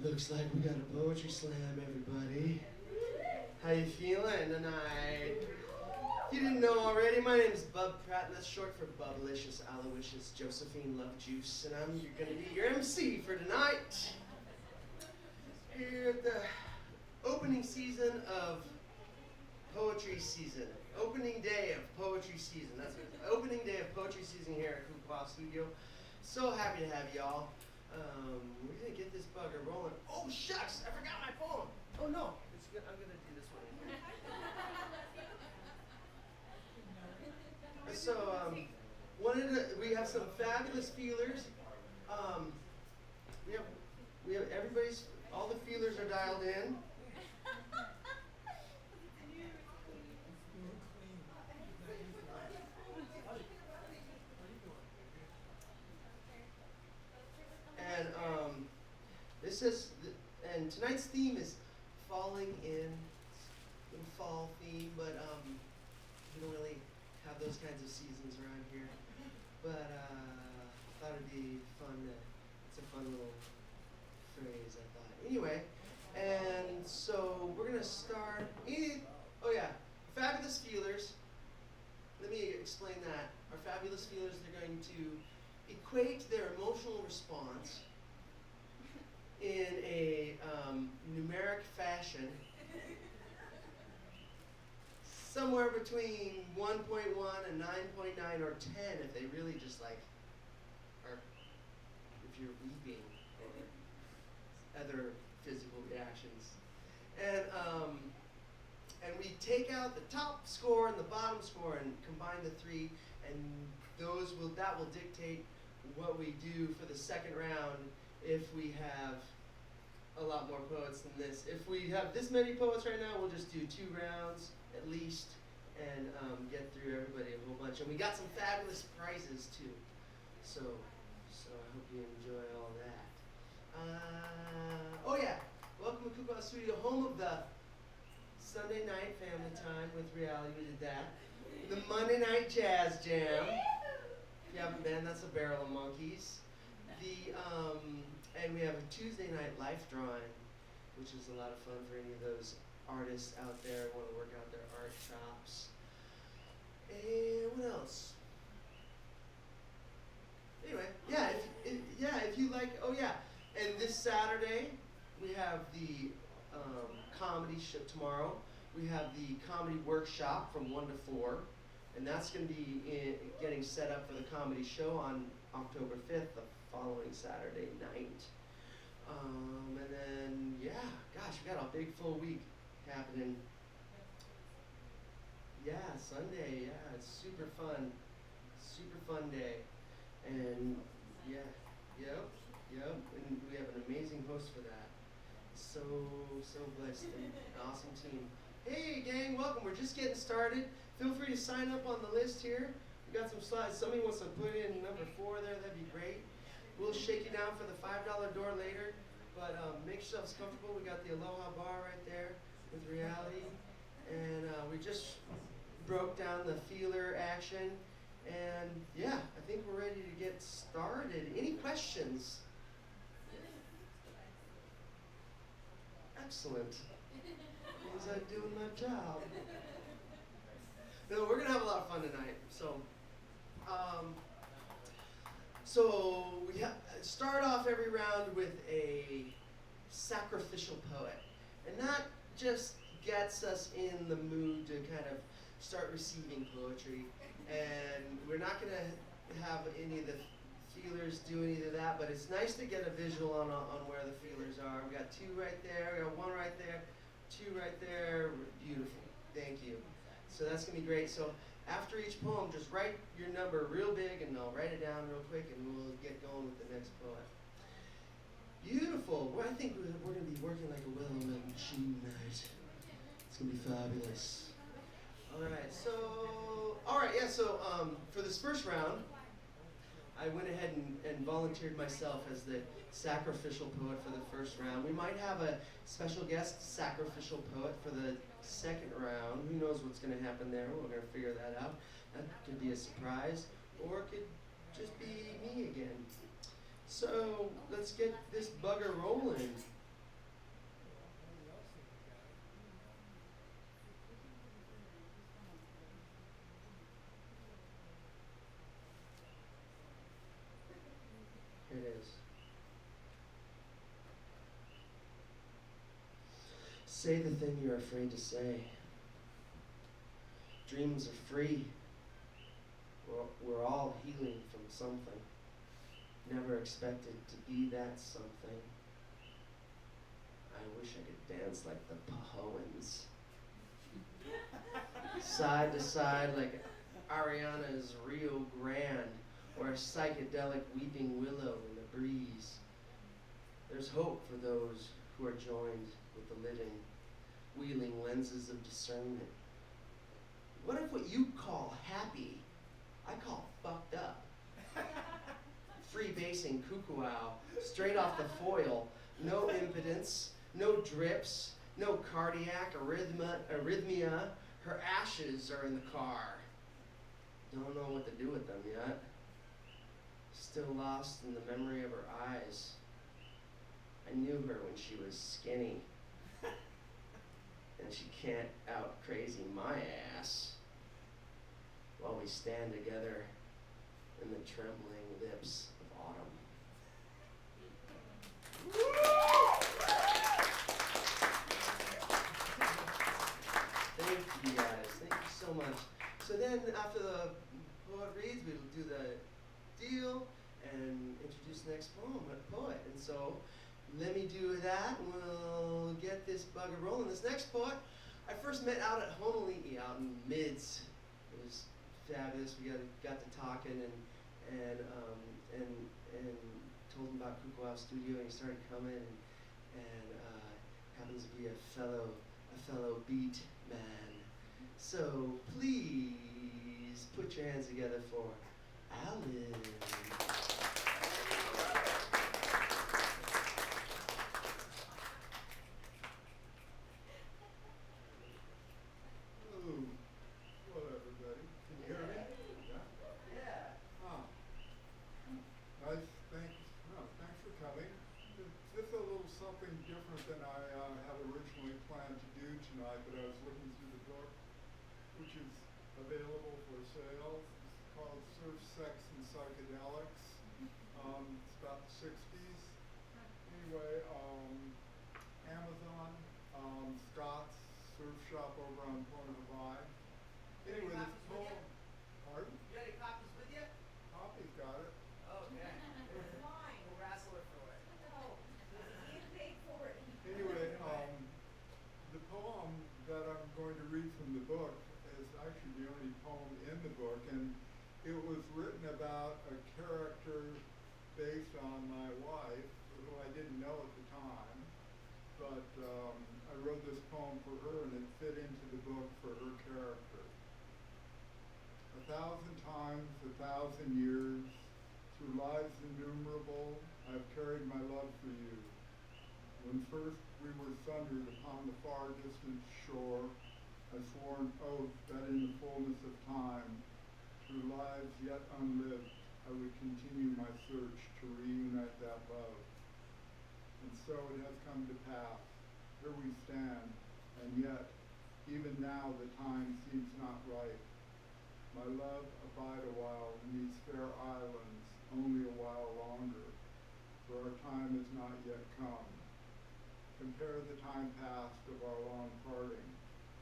Looks like we got a poetry slam, everybody. How you feeling tonight? If you didn't know already, my name is Bub Pratt, and that's short for Bubblicious, Aloysius, Josephine Love Juice, and I'm going to be your MC for tonight. Here at the opening season of poetry season. Opening day of poetry season. That's it. Opening day of poetry season here at Kukuau Studio. So happy to have y'all. We're gonna get this bugger rolling. Oh shucks, I forgot my poem. Oh no, it's good. I'm gonna do this one. So we have some fabulous feelers. We have everybody's. All the feelers are dialed in. And and tonight's theme is falling in, little fall theme, but we don't really have those kinds of seasons around here. But thought it'd be fun. It's a fun little phrase, I thought. Anyway, and so we're gonna start. Oh yeah, fabulous feelers. Let me explain that. Our fabulous feelers, they're going to equate their emotional response in a numeric fashion, somewhere between 1.1 and 9.9 or 10 if they really just like are, if you're weeping or other physical reactions. And we take out the top score and the bottom score and combine the three, and that will dictate what we do for the second round if we have a lot more poets than this. If we have this many poets right now, we'll just do 2 rounds at least and get through everybody a whole bunch. And we got some fabulous prizes too. So I hope you enjoy all that. Oh yeah, welcome to Kukuau Studio, home of the Sunday night family time with reality. We did that. The Monday night jazz jam. If you haven't been, that's a barrel of monkeys. And we have a Tuesday night life drawing, which is a lot of fun for any of those artists out there who want to work out their art chops. And what else? Anyway, if you like, oh yeah, and this Saturday we have the comedy show. Tomorrow we have the comedy workshop from 1 to 4. And that's going to be getting set up for the comedy show on October 5th, the following Saturday night. And then, yeah, gosh, we got a big full week happening. Yeah, Sunday, yeah, it's super fun day. And yeah, yep, and we have an amazing host for that. So blessed and awesome team. Hey gang, welcome, we're just getting started. Feel free to sign up on the list here. We got some slides. Somebody wants to put in number 4 there, that'd be great. We'll shake you down for the $5 door later, but make yourselves comfortable. We got the Aloha bar right there with reality. And we just broke down the feeler action. And yeah, I think we're ready to get started. Any questions? Excellent. Means I'm doing my job. No, we're gonna have a lot of fun tonight. So we start off every round with a sacrificial poet, and that just gets us in the mood to kind of start receiving poetry. And we're not gonna have any of the feelers do any of that, but it's nice to get a visual on where the feelers are. We got 2 right there. We got 1 right there. 2 right there. Beautiful. Thank you. So that's going to be great. So after each poem, just write your number real big, and I'll write it down real quick, and we'll get going with the next poet. Beautiful. Well, I think we're going to be working like a well-oiled machine tonight. It's going to be fabulous. All right. So for this first round, I went ahead and volunteered myself as the sacrificial poet for the first round. We might have a special guest sacrificial poet for the second round. Who knows what's going to happen there? We're going to figure that out. That could be a surprise, or it could just be me again. So let's get this bugger rolling. Say the thing you're afraid to say. Dreams are free. We're all healing from something. Never expected to be that something. I wish I could dance like the Pahoans. Side to side like Ariana's Rio Grande, or a psychedelic weeping willow in the breeze. There's hope for those who are joined with the living, wheeling lenses of discernment. What if what you call happy, I call fucked up? Freebasing Kukuau, straight off the foil, no impotence, no drips, no cardiac arrhythmia. Her ashes are in the car. Don't know what to do with them yet. Still lost in the memory of her eyes. I knew her when she was skinny. And she can't out crazy my ass. While we stand together in the trembling lips of autumn. Thank you guys, thank you so much. So then after the poet reads, we'll do the deal and introduce the next poet. And so let me do that and we'll get this bugger rolling. This next poet, I first met out at Honolulu out in Mids. It was fabulous. We got to talking and told him about Kukuau Studio, and he started coming and happens to be a fellow beat man. So please put your hands together for Alan. Available for sale. It's called Surf, Sex, and Psychedelics. It's about the 60s. Anyway, Amazon, Scott's surf shop over on Point Hawaii. Anyway, this poem. Pardon? You got any copies with you? Poppy's got it. Okay. It's mine. We'll wrestle it for it. No, you paid for it. Anyway, the poem that I'm going to read from the book is actually the only poem in the book, and it was written about a character based on my wife, who I didn't know at the time, but I wrote this poem for her and it fit into the book for her character. 1,000 times, 1,000 years, through lives innumerable, I've carried my love for you. When first we were sundered upon the far distant shore, I swore an oath that in the fullness of time, through lives yet unlived, I would continue my search to reunite that love. And so it has come to pass. Here we stand, and yet, even now the time seems not right. My love, abide a while in these fair islands, only a while longer, for our time has not yet come. Compare the time past of our long parting.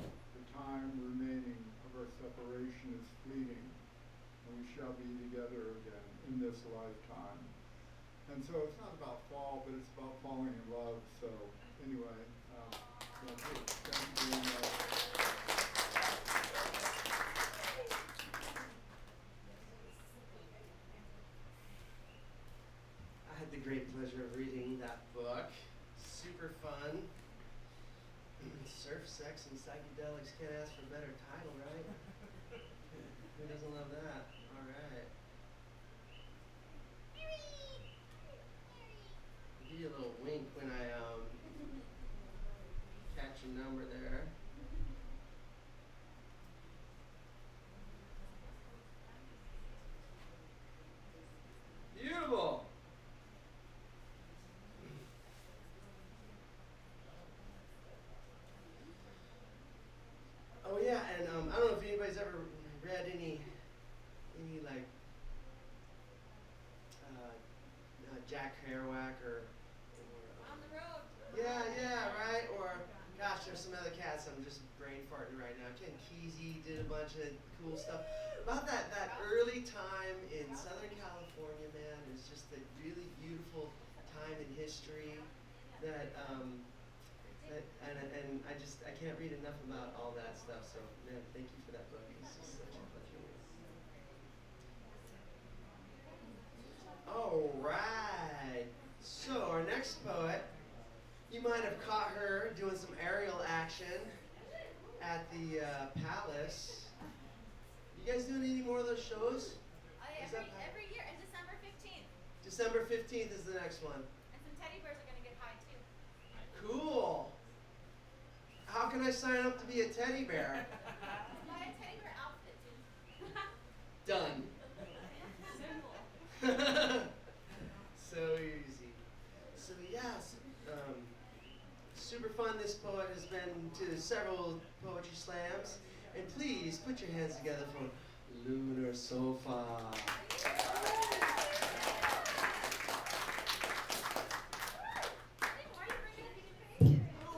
The time remaining of our separation is fleeting, and we shall be together again in this lifetime. And so it's not about fall, but it's about falling in love. So anyway, that's it. Thank you very much. I had the great pleasure of reading that book. Super fun. Surf, Sex, and Psychedelics. Can't ask for a better title, right? Who doesn't love that? All right. I'll give you a little wink when I catch a number there. Beautiful. Oh yeah, and I don't know if anybody's ever read any like Jack Kerouac or cool stuff. About that early time in Southern California, man, is just a really beautiful time in history that and I can't read enough about all that stuff. So man, thank you for that book. It's just such a pleasure. All right. So our next poet, you might have caught her doing some aerial action at the Palace. You guys doing any more of those shows? Oh yeah, every year, and December 15th. December 15th is the next one. And some teddy bears are going to get high too. Cool. How can I sign up to be a teddy bear? Buy a teddy bear outfit too. Done. Simple. So easy. So yes, super fun. This poet has been to several poetry slams. And please put your hands together for Lunar Sofa. Oh,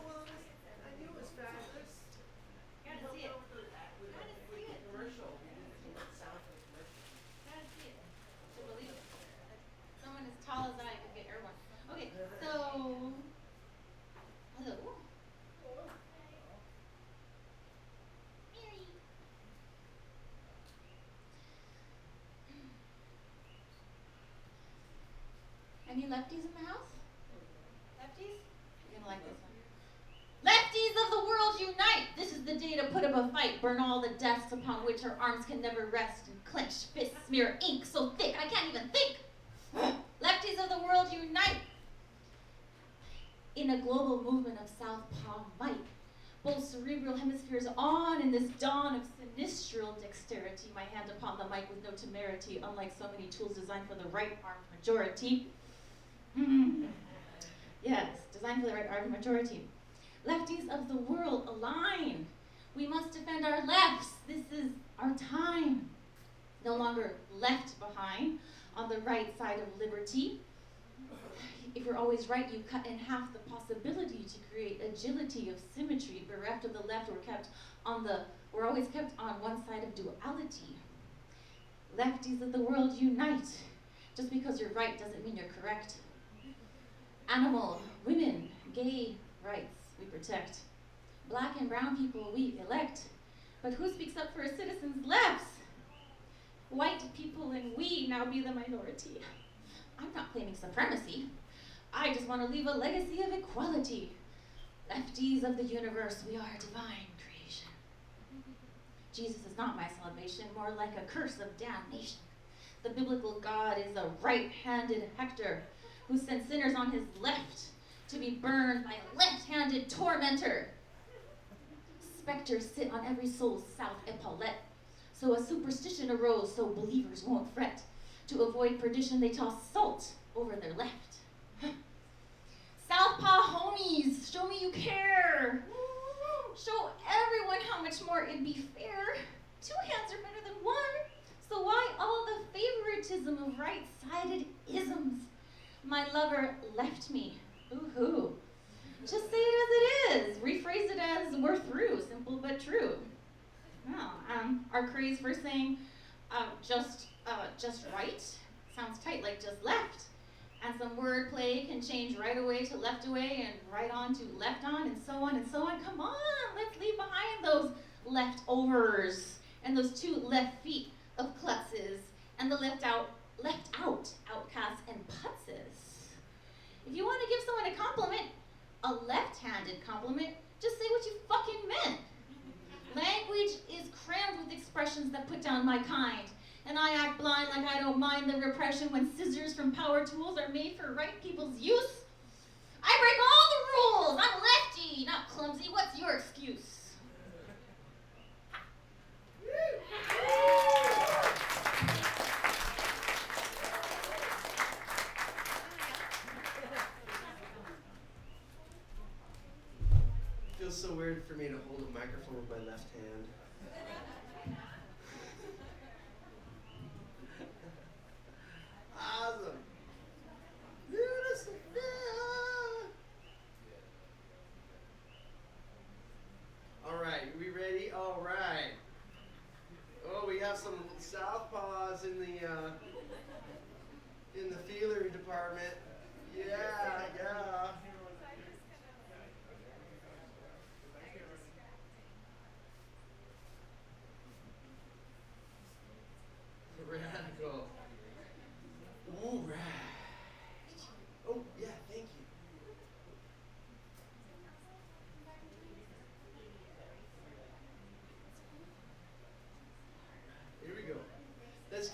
well, I knew it was fabulous. Gotta see it. Gotta see it. Commercial. Gotta see it. To believe it. Someone as tall as I could get airborne. Okay, so. Hello. Mary. Any lefties in the house? Lefties? You're gonna like this one. Lefties of the world unite! This is the day to put up a fight, burn all the desks upon which our arms can never rest, and clenched fists smear ink so thick I can't even think! Lefties of the world unite! In a global movement of southpaw might, both cerebral hemispheres on in this dawn of sinistral dexterity, my hand upon the mic with no temerity, unlike so many tools designed for the right-armed majority. Yes, designed for the right-armed majority. Lefties of the world, align. We must defend our lefts. This is our time. No longer left behind on the right side of liberty. If you're always right, you cut in half the possibility to create agility of symmetry. Bereft of the left, we're always kept on one side of duality. Lefties of the world unite. Just because you're right doesn't mean you're correct. Animal, women, gay rights we protect. Black and brown people we elect. But who speaks up for a citizen's lefts? White people and we now be the minority. I'm not claiming supremacy. I just want to leave a legacy of equality. Lefties of the universe, we are divine creation. Jesus is not my salvation, more like a curse of damnation. The biblical God is a right-handed Hector who sent sinners on his left to be burned by a left-handed tormentor. Specters sit on every soul's south epaulette. So a superstition arose so believers won't fret. To avoid perdition, they toss salt over their left. Southpaw homies, show me you care. Show everyone how much more it'd be fair. 2 hands are better than 1. So why all the favoritism of right-sided isms? My lover left me. Ooh-hoo. Just say it as it is. Rephrase it as we're through. Simple but true. Well, our craze for saying just right sounds tight, like just left. And some wordplay can change right away to left away and right on to left on and so on and so on. Come on, let's leave behind those leftovers and those 2 left feet of klutzes and the left out outcasts and putzes. If you want to give someone a compliment, a left-handed compliment, just say what you fucking meant. Language is crammed with expressions that put down my kind. And I act blind like I don't mind the repression when scissors from power tools are made for right people's use. I break all the rules. I'm lefty, not clumsy. What's your excuse? Feels so weird for me to hold a microphone with my left hand. Awesome. All right, we ready? All right. Oh, we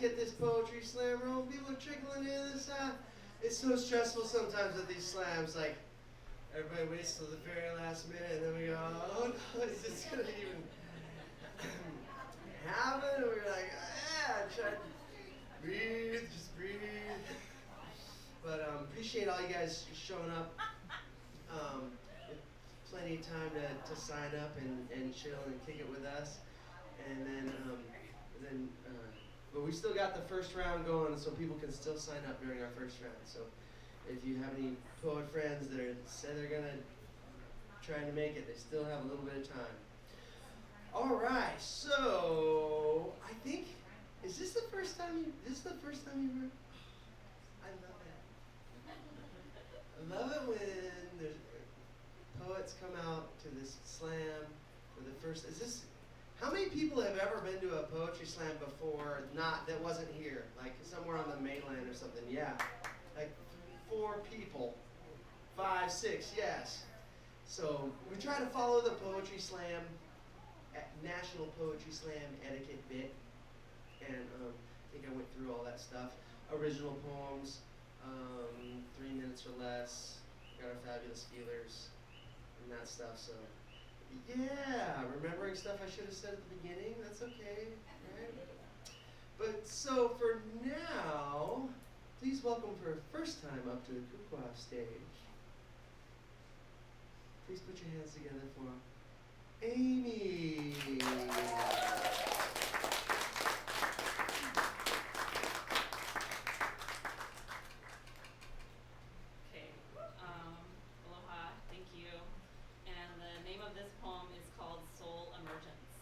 get this poetry slam roll. People are trickling in this. It's so stressful sometimes at these slams. Like, everybody waits till the very last minute, and then we go, oh no, is this gonna even happen? And we're like, try to breathe, just breathe. But appreciate all you guys showing up. Plenty of time to sign up and chill and kick it with us. And then but we still got the first round going, so people can still sign up during our first round. So if you have any poet friends that said they're gonna try to make it, they still have a little bit of time. All right, so I think is this the first time you heard? I love that. I love it when there's poets come out to this slam for the first. How many people have ever been to a poetry slam before? That wasn't here, like somewhere on the mainland or something. Yeah, like 4 people, 5, 6. Yes. So we try to follow the poetry slam, National Poetry Slam etiquette bit, and I think I went through all that stuff. Original poems, 3 minutes or less. Got our fabulous feelers and that stuff. So yeah, remembering stuff I should have said at the beginning. That's okay, right? But so for now, please welcome for the first time up to the Kukuau stage. Please put your hands together for Amy. Okay, aloha, thank you. And the name of this poem is called Soul Emergence.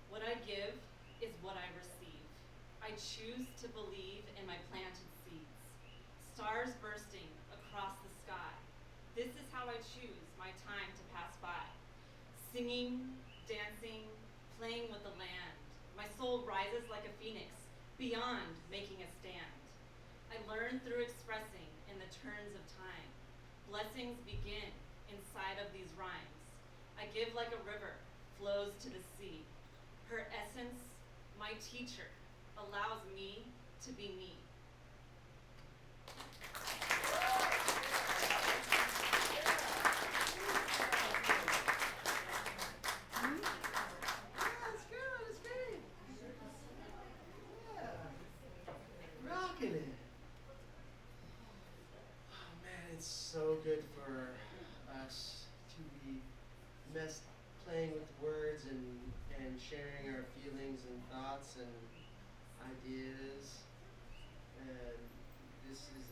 What I give is what I receive. I choose to believe in my planted seeds. Stars bursting across the sky. This is how I choose my time to pass by. Singing, dancing, playing with the land. My soul rises like a phoenix, beyond making a stand. I learn through expressing in the turns of time. Blessings begin inside of these rhymes. I give like a river, flows to the sea. Her essence, my teacher, allows me to be me. That's good. That's great. Yeah. Rocking it. Oh man, it's so good for us to be playing with words and sharing our feelings and thoughts and ideas. And this is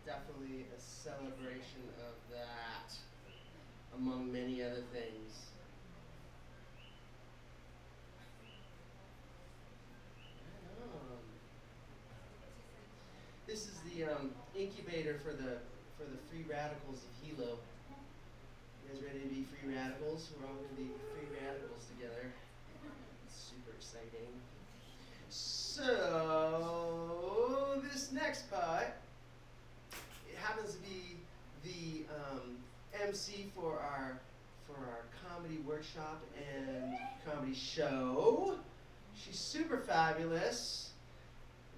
definitely a celebration of that, among many other things. This is the incubator for the free radicals of Hilo. You guys ready to be free radicals? We're all going to be free radicals together. It's super exciting. So this next part, it happens to be the MC for our comedy workshop and comedy show. She's super fabulous.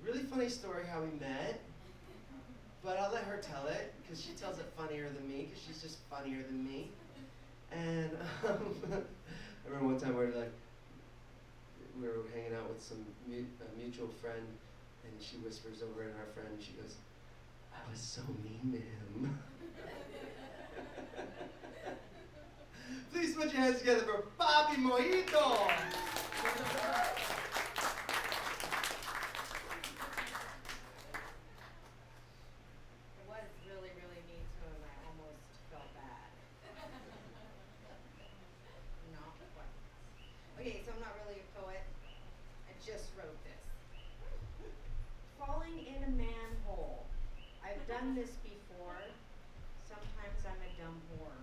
Really funny story how we met, but I'll let her tell it because she tells it funnier than me because she's just funnier than me. And I remember one time we were hanging out with some mutual friend, and she whispers over at our friend, and she goes, "I was so mean to him." Please put your hands together for Papi Mojito. Okay, so I'm not really a poet. I just wrote this. Falling in a manhole. I've done this before. Sometimes I'm a dumb whore.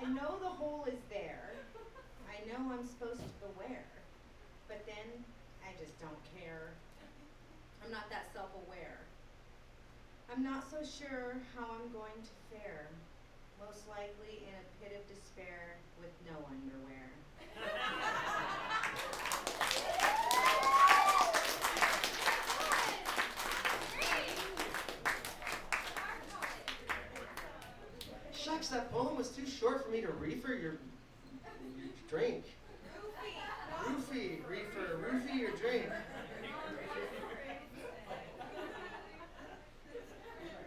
I know the hole is there. I know I'm supposed to beware. But then I just don't care. I'm not that self-aware. I'm not so sure how I'm going to fare most likely in a pit of despair with no underwear. Shucks, that poem was too short for me to reefer your drink. Roofie your drink.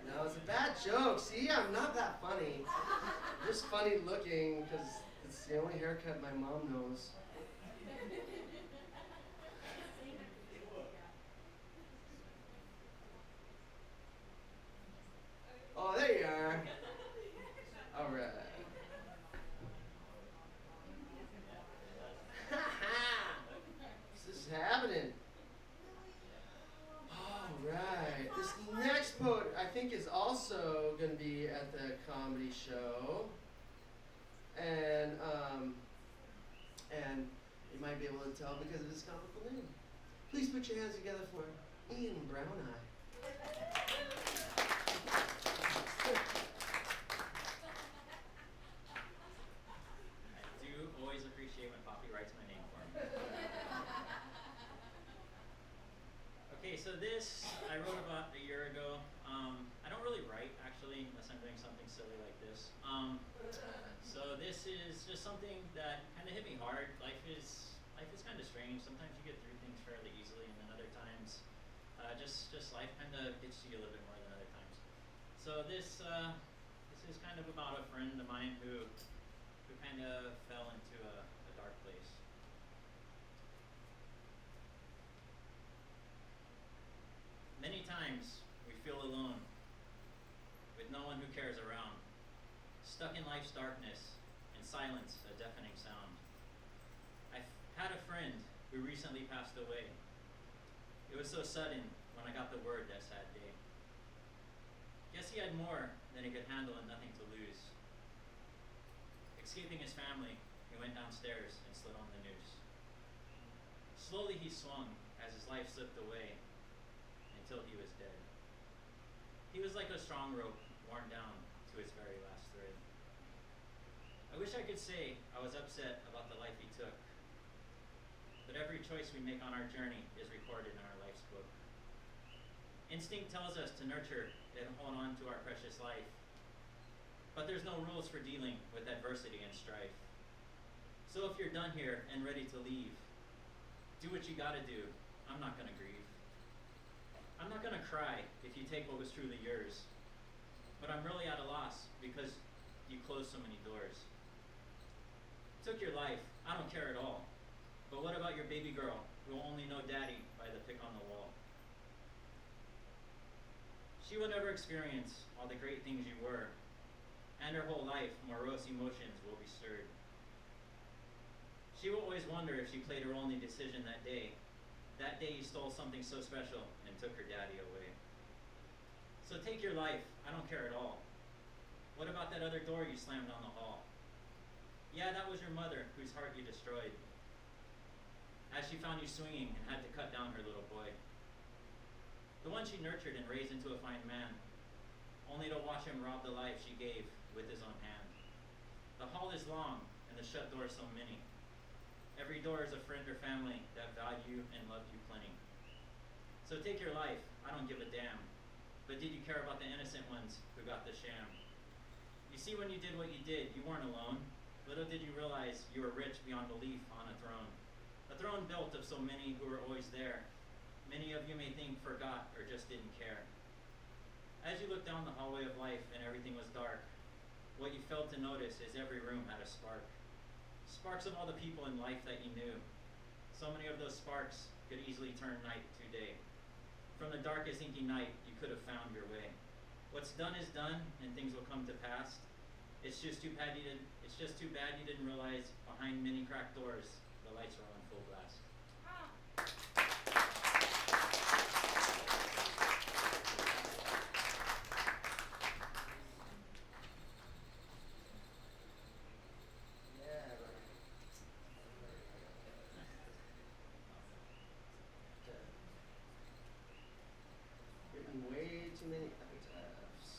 No, it's a bad joke. See, I'm not that funny. I'm just funny looking because it's the only haircut my mom knows. Oh, there you are. All right. This is happening. All right. This next poet, I think, is also going to be at the comedy show, and you might be able to tell because of his comical name. Please put your hands together for Ian Brown Eye. I do always appreciate when Poppy writes my name for me. Okay, so this I wrote about a year ago. I don't really write actually, unless I'm doing something silly like this. So this is just something that kind of hit me hard. Life is kind of strange. Sometimes you get through things fairly easily, and then other times, just life kind of gets to you a little bit more than other times. So this is kind of about a friend of mine who kind of fell into a dark place. Many times we feel alone, with no one who cares around, stuck in life's darkness, and silence a deafening sound. I had a friend who recently passed away. It was so sudden when I got the word that sad day. Guess he had more than he could handle and nothing to lose. Escaping his family, he went downstairs and slid on the noose. Slowly he swung as his life slipped away until he was dead. He was like a strong rope worn down to its very last thread. I wish I could say I was upset about the life he took, but every choice we make on our journey is recorded in our life's book. Instinct tells us to nurture and hold on to our precious life, but there's no rules for dealing with adversity and strife. So if you're done here and ready to leave, do what you gotta do. I'm not gonna grieve. I'm not gonna cry if you take what was truly yours, but I'm really at a loss because you closed so many doors. Took your life, I don't care at all. But what about your baby girl who will only know daddy by the pic on the wall? She will never experience all the great things you were, and her whole life morose emotions will be stirred. She will always wonder if she played her only decision that day you stole something so special and took her daddy away. So take your life, I don't care at all. What about that other door you slammed down the hall? Yeah, that was your mother whose heart you destroyed, as she found you swinging and had to cut down her little boy. The one she nurtured and raised into a fine man, only to watch him rob the life she gave with his own hand. The hall is long and the shut doors so many. Every door is a friend or family that valued you and loved you plenty. So take your life, I don't give a damn. But did you care about the innocent ones who got the sham? You see, when you did what you did, you weren't alone. Little did you realize you were rich beyond belief on a throne. A throne built of so many who were always there. Many of you may think forgot or just didn't care. As you looked down the hallway of life and everything was dark, what you failed to notice is every room had a spark. Sparks of all the people in life that you knew. So many of those sparks could easily turn night to day. From the darkest inky night, you could have found your way. What's done is done, and things will come to pass. It's just too bad you didn't realize behind many cracked doors, the lights are on full blast. Written way too many epitaphs.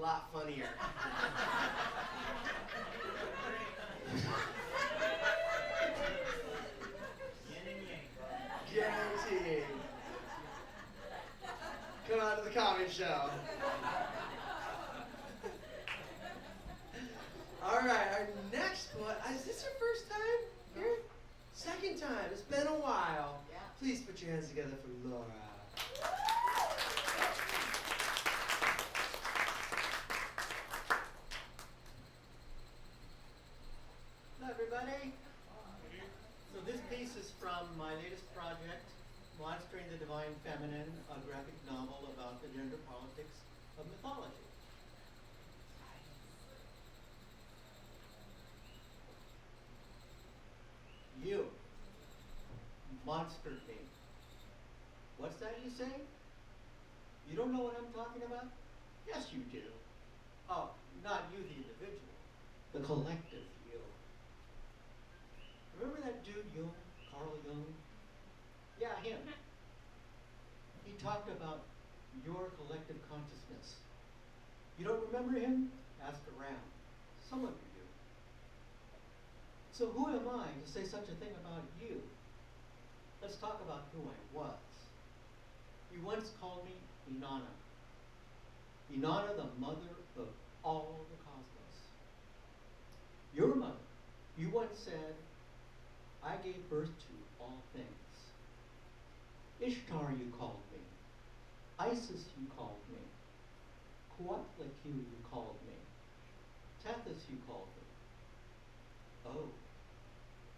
lot funnier. Yin and yang. Guaranteed. Come out to the comedy show. All right, our next one. Is this your first time here? Second time. It's been a while. Yeah. Please put your hands together for Laura. Hello, everybody. So this piece is from my latest project, Monstering the Divine Feminine, a graphic novel about the gender politics of mythology. You monstered me. What's that you say? You don't know what I'm talking about? Yes, you do. Oh, not you, the individual. The collective you. Remember that dude Jung, Carl Jung? Yeah, him. He talked about your collective consciousness. You don't remember him? Ask around. Some of you do. So who am I to say such a thing about you? Let's talk about who I was. You once called me Inanna. Inanna, the mother of all the cosmos. Your mother, you once said, I gave birth to all things. Ishtar, you called me. Isis, you called me. Kuatlaku, you called me. Tethys, you called me. Oh,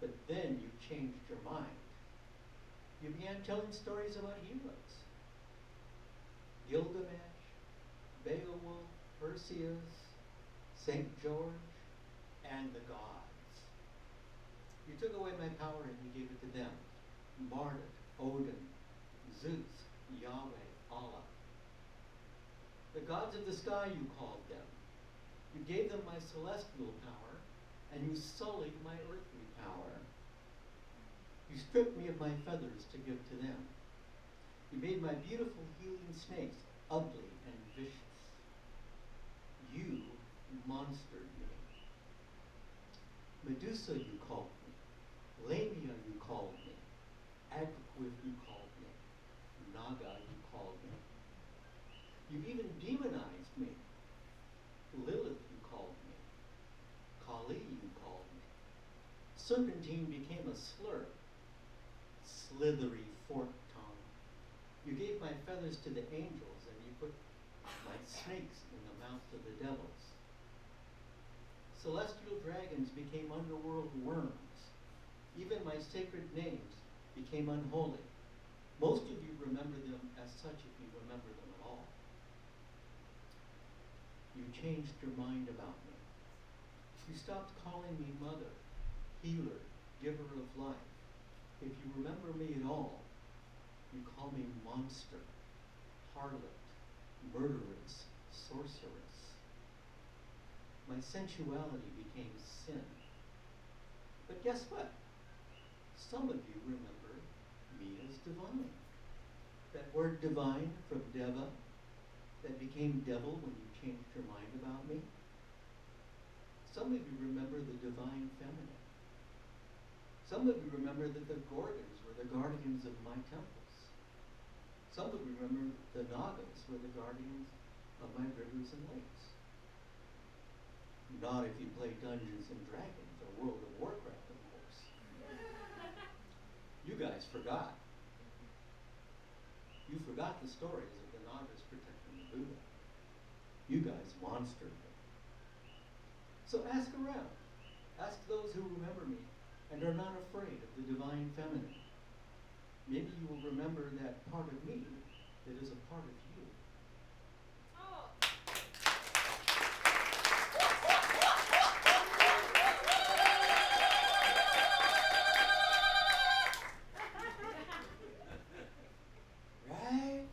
but then you changed your mind. You began telling stories about heroes. Gilgamesh, Beowulf, Perseus, St. George, and the gods. You took away my power and you gave it to them. Marduk, Odin, Zeus, Yahweh, Allah. The gods of the sky you called them. You gave them my celestial power, and you sullied my earthly power. You stripped me of my feathers to give to them. You made my beautiful healing snakes ugly and vicious. You monstered me. Medusa you called me. Lamia you called me. Agriquith you called me. Naga you called me. You even demonized me. Lilith you called me. Kali you called me. Serpentine became a slur. Slithery forked tongue. You gave my feathers to the angels and you put my snakes in the mouths of the devils. Celestial dragons became underworld worms. Even my sacred names became unholy. Most of you remember them as such if you remember them at all. You changed your mind about me. You stopped calling me mother, healer, giver of life. If you remember me at all, you call me monster, harlot, murderess, sorceress. My sensuality became sin. But guess what? Some of you remember me as divine. That word divine from Deva, that became devil when you changed your mind about me. Some of you remember the divine feminine. Some of you remember that the Gorgons were the guardians of my temples. Some of you remember the Nagas were the guardians of my rivers and lakes. Not if you play Dungeons and Dragons or World of Warcraft, of course. You guys forgot. You forgot the stories of the Nagas protecting the Buddha. You guys monstered them. So ask around. Ask those who remember me and are not afraid of the divine feminine. Maybe you will remember that part of me that is a part of you. Oh. Right?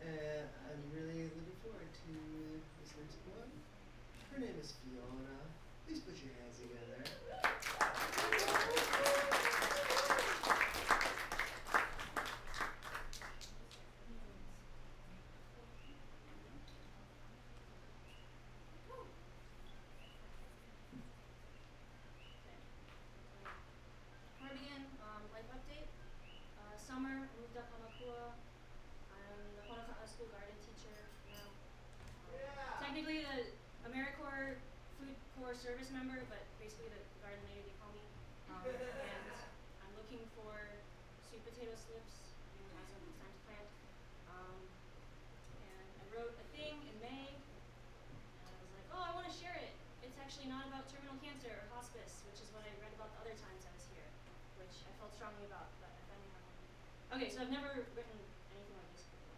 And I'm really looking forward to this next one. Her name is Fiona. Please put your hands together. Before I begin, life update. Summer, I moved up Hamakua. I'm the Honoka'a school garden teacher now. Technically the AmeriCorps Food Corps service member, but basically the garden lady they call me. And I'm looking for sweet potato slips as of it's time to plant. And I wrote a thing in May, and I was like, oh, I want to share it. It's actually not about terminal cancer or hospice, which is what I read about the other times I was here, which I felt strongly about, but I finally have one. Okay, so I've never written anything like this before.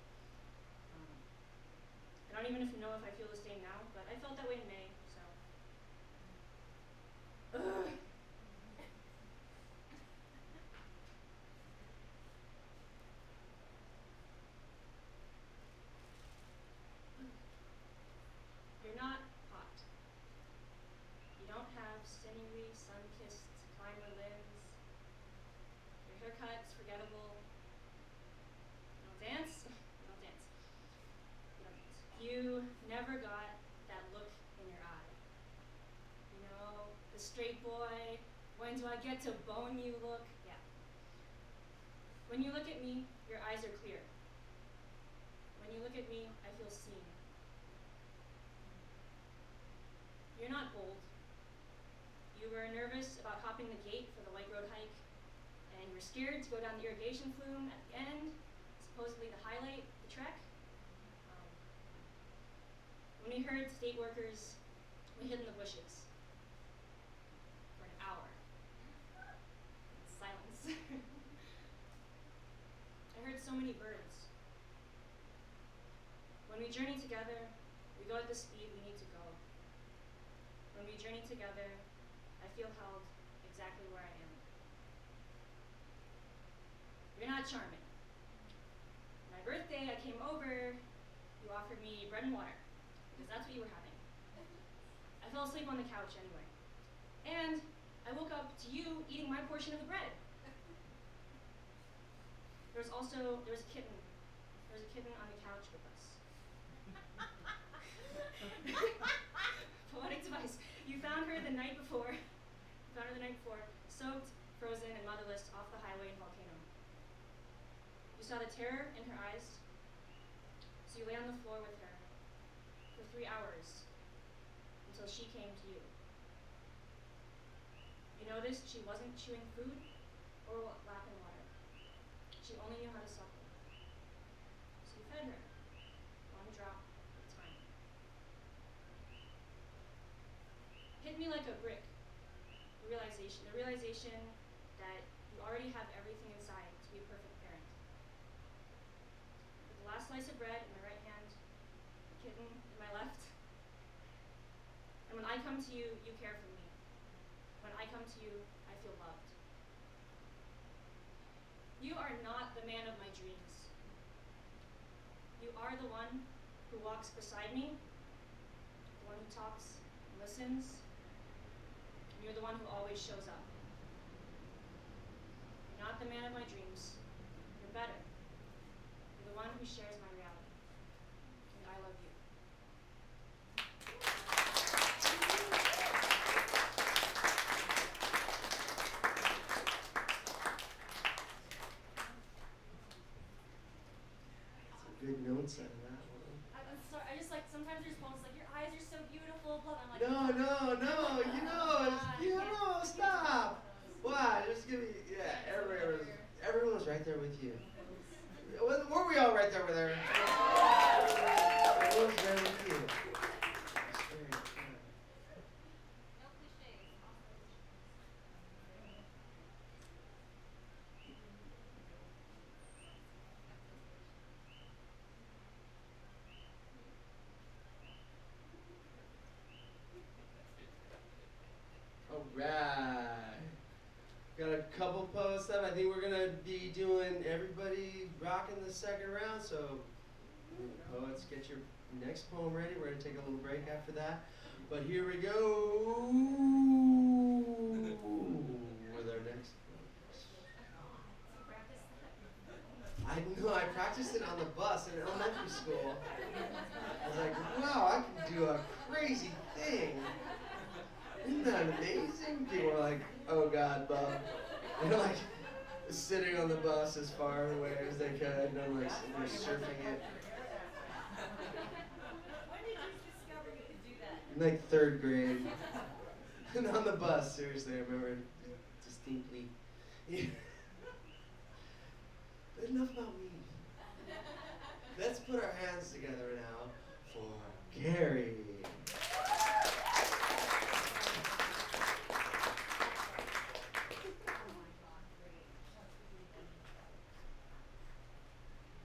I don't even know if I feel the same now, but I felt that way in May, so. Ugh. You're not hot. You don't have sinewy, sun-kissed climber limbs. Your haircut's forgettable. You don't dance? You don't dance. You don't dance. You never got that look in your eye. You know, the straight boy, when do I get to bone you look? Yeah. When you look at me, your eyes are clear. When you look at me, I feel seen. You're not bold. You were nervous about hopping the gate for the White Road hike, and you were scared to go down the irrigation flume at the end, supposedly the highlight of the trek. When we heard state workers, we hid in the bushes for an hour. Silence. I heard so many birds. When we journey together, we go at the speed we need to go. When we journey together, I feel held exactly where I am. You're not charming. My birthday, I came over, you offered me bread and water, because that's what you were having. I fell asleep on the couch anyway. And I woke up to you eating my portion of the bread. There was a kitten. There was a kitten on the couch with us. Poetic device. You found her the night before, soaked, frozen, and motherless off the highway in Volcano. You saw the terror in her eyes, so you lay on the floor with her for 3 hours until she came to you. You noticed she wasn't chewing food or lapping water. She only knew how to suckle. So you fed her, one drop at a time. Hit me like a brick. The realization that you already have everything inside to be a perfect parent. With the last slice of bread in my right hand, the kitten in my left. And when I come to you, you care for me. When I come to you, I feel loved. You are not the man of my dreams. You are the one who walks beside me, the one who talks and listens. You're the one who always shows up. You're not the man of my dreams. You're better. You're the one who shares my reality. And I love you. Some good notes out of that one. I'm sorry, I just like, sometimes there's poems like, your eyes are so beautiful, blah, I'm like, No, stop. Why? Just give me, everyone was right there with you. Were we all right there with her? Everyone was there with you. That's great, yeah. no cliches. Alright. Got a couple posts up. I think we're gonna be doing everybody rocking the second round, so Poets, get your next poem ready. We're going to take a little break after that. But here we go with our next poem. I know, I practiced it on the bus in elementary school. I was like, wow, I can do a crazy thing. Isn't that amazing? People were like, oh God, Bob. They're like sitting on the bus as far away as they could, and I'm like sitting there surfing it. When did you discover you could do that? In like 3rd grade. And on the bus, seriously, I remember it distinctly. But enough about me. Let's put our hands together now for Carrie.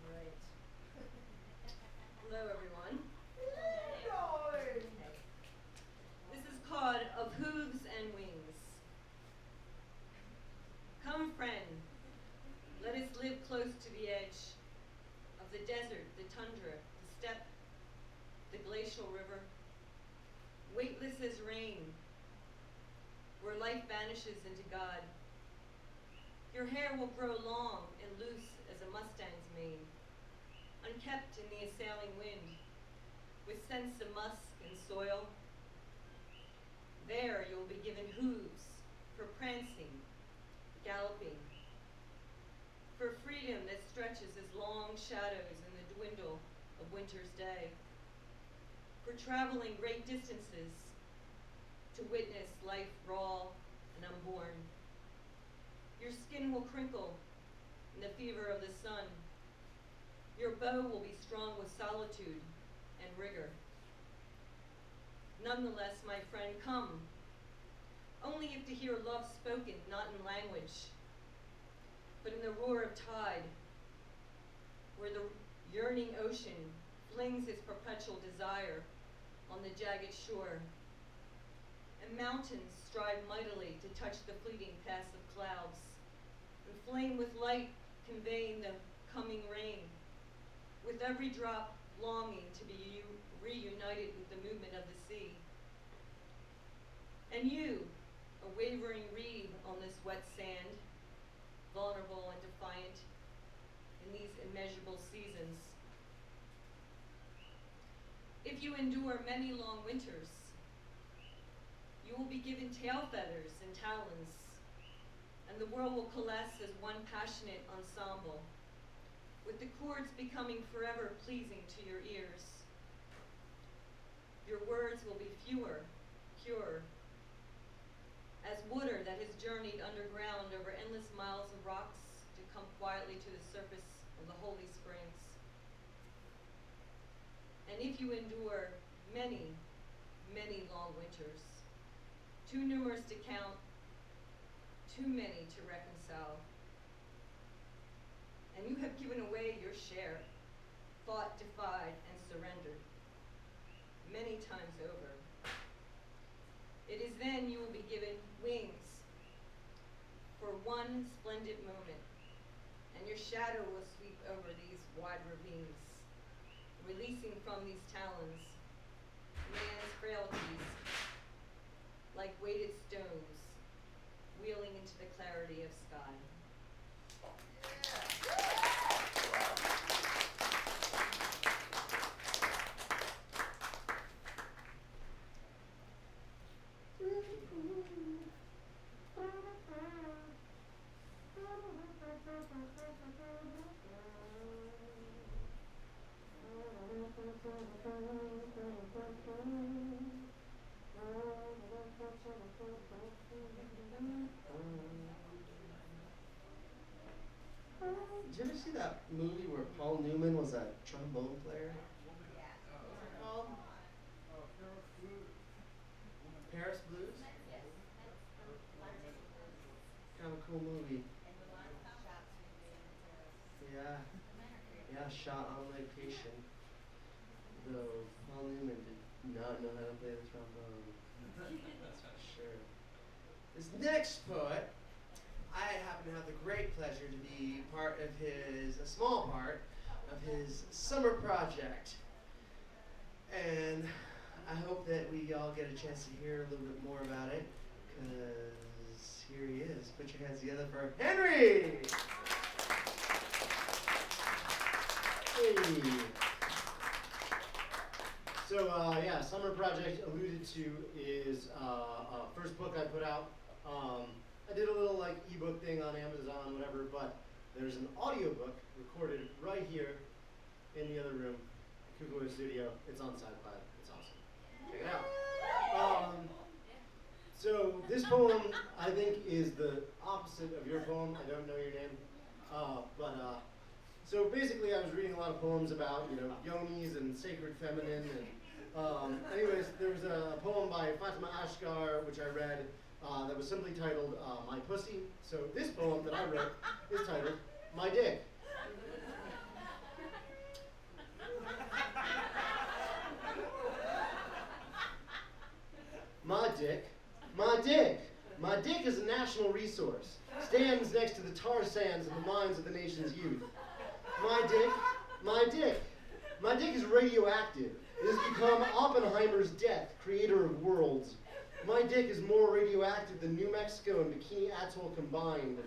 Right. Hello, everyone. This is called Of Hooves and Wings. Come, friend, let us live close to the edge of the desert, the tundra, the steppe, the glacial river, weightless as rain, where life vanishes into God. Your hair will grow long and loose as a Mustang's mane, unkept in the assailing wind, with scents of musk and soil. There you'll be given hooves for prancing, galloping, for freedom that stretches as long shadows in the dwindle of winter's day, for traveling great distances to witness life raw and unborn. Your skin will crinkle in the fever of the sun. Your bow will be strung with solitude and rigor. Nonetheless, my friend, come, only if to hear love spoken, not in language, but in the roar of tide, where the yearning ocean flings its perpetual desire on the jagged shore, and mountains strive mightily to touch the fleeting pass of clouds, and flame with light conveying the coming rain, with every drop longing to be reunited with the movement of the sea. And you, a wavering reed on this wet sand, vulnerable and defiant in these immeasurable seasons. If you endure many long winters, you will be given tail feathers and talons, and the world will coalesce as one passionate ensemble, with the chords becoming forever pleasing to your ears. Your words will be fewer, purer, as water that has journeyed underground over endless miles of rocks to come quietly to the surface of the holy springs. And if you endure many, many long winters, too numerous to count, too many to reconcile, and you have given away your share, fought, defied, and surrendered, many times over, it is then you will be given wings for one splendid moment, and your shadow will sweep over these wide ravines, releasing from these talons man's frailties like weighted stones, wheeling into the clarity of sky. Did you ever see that movie where Paul Newman was a trombone player? Called Paris Blues? Kind of a cool movie. Yeah. Yeah, shot on location. Though Paul Newman did not know how to play the trombone. That's for sure. This next poet, I happen to have the great pleasure to be part of a small part of his summer project. And I hope that we all get a chance to hear a little bit more about it, because here he is. Put your hands together for Henry! Hey. So yeah, summer project alluded to is first book I put out. I did a little like ebook thing on Amazon, whatever, but there's an audiobook recorded right here in the other room, Kukuau Studio. It's on SoundCloud. It's awesome. Check it out. So this poem, I think, is the opposite of your poem. I don't know your name, so basically, I was reading a lot of poems about, yonis and sacred feminine. And anyways, there was a poem by Fatima Ashgar, which I read, that was simply titled My Pussy. So this poem that I wrote is titled My Dick. My dick, my dick. My dick is a national resource. Stands next to the tar sands in the minds of the nation's youth. My dick, my dick. My dick is radioactive. It has become Oppenheimer's death, creator of worlds. My dick is more radioactive than New Mexico and Bikini Atoll combined.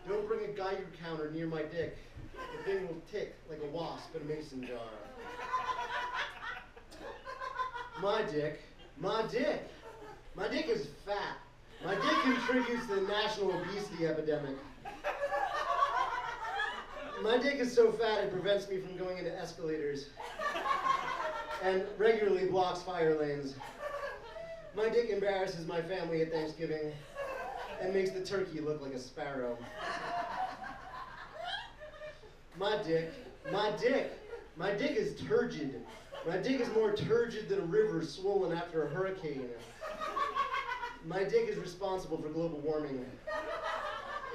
Don't bring a Geiger counter near my dick. The thing will tick like a wasp in a mason jar. My dick, my dick. My dick is fat. My dick contributes to the national obesity epidemic. My dick is so fat it prevents me from going into escalators and regularly blocks fire lanes. My dick embarrasses my family at Thanksgiving and makes the turkey look like a sparrow. My dick, my dick. My dick is turgid. My dick is more turgid than a river swollen after a hurricane. My dick is responsible for global warming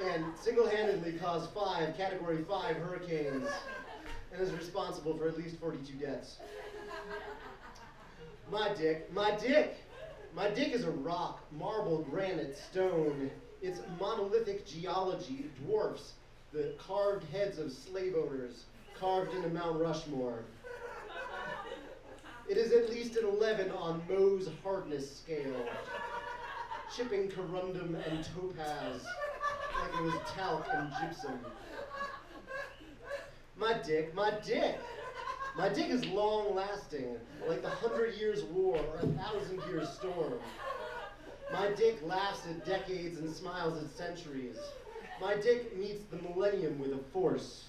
and single-handedly caused 5 Category 5 hurricanes and is responsible for at least 42 deaths. My dick, my dick. My dick is a rock, marble, granite, stone. Its monolithic geology dwarfs the carved heads of slave owners carved into Mount Rushmore. It is at least an 11 on Mohs hardness scale, chipping corundum and topaz like it was talc and gypsum. My dick, my dick. My dick is long-lasting, like the 100 Years' War or 1,000 Years' Storm. My dick laughs at decades and smiles at centuries. My dick meets the millennium with a force.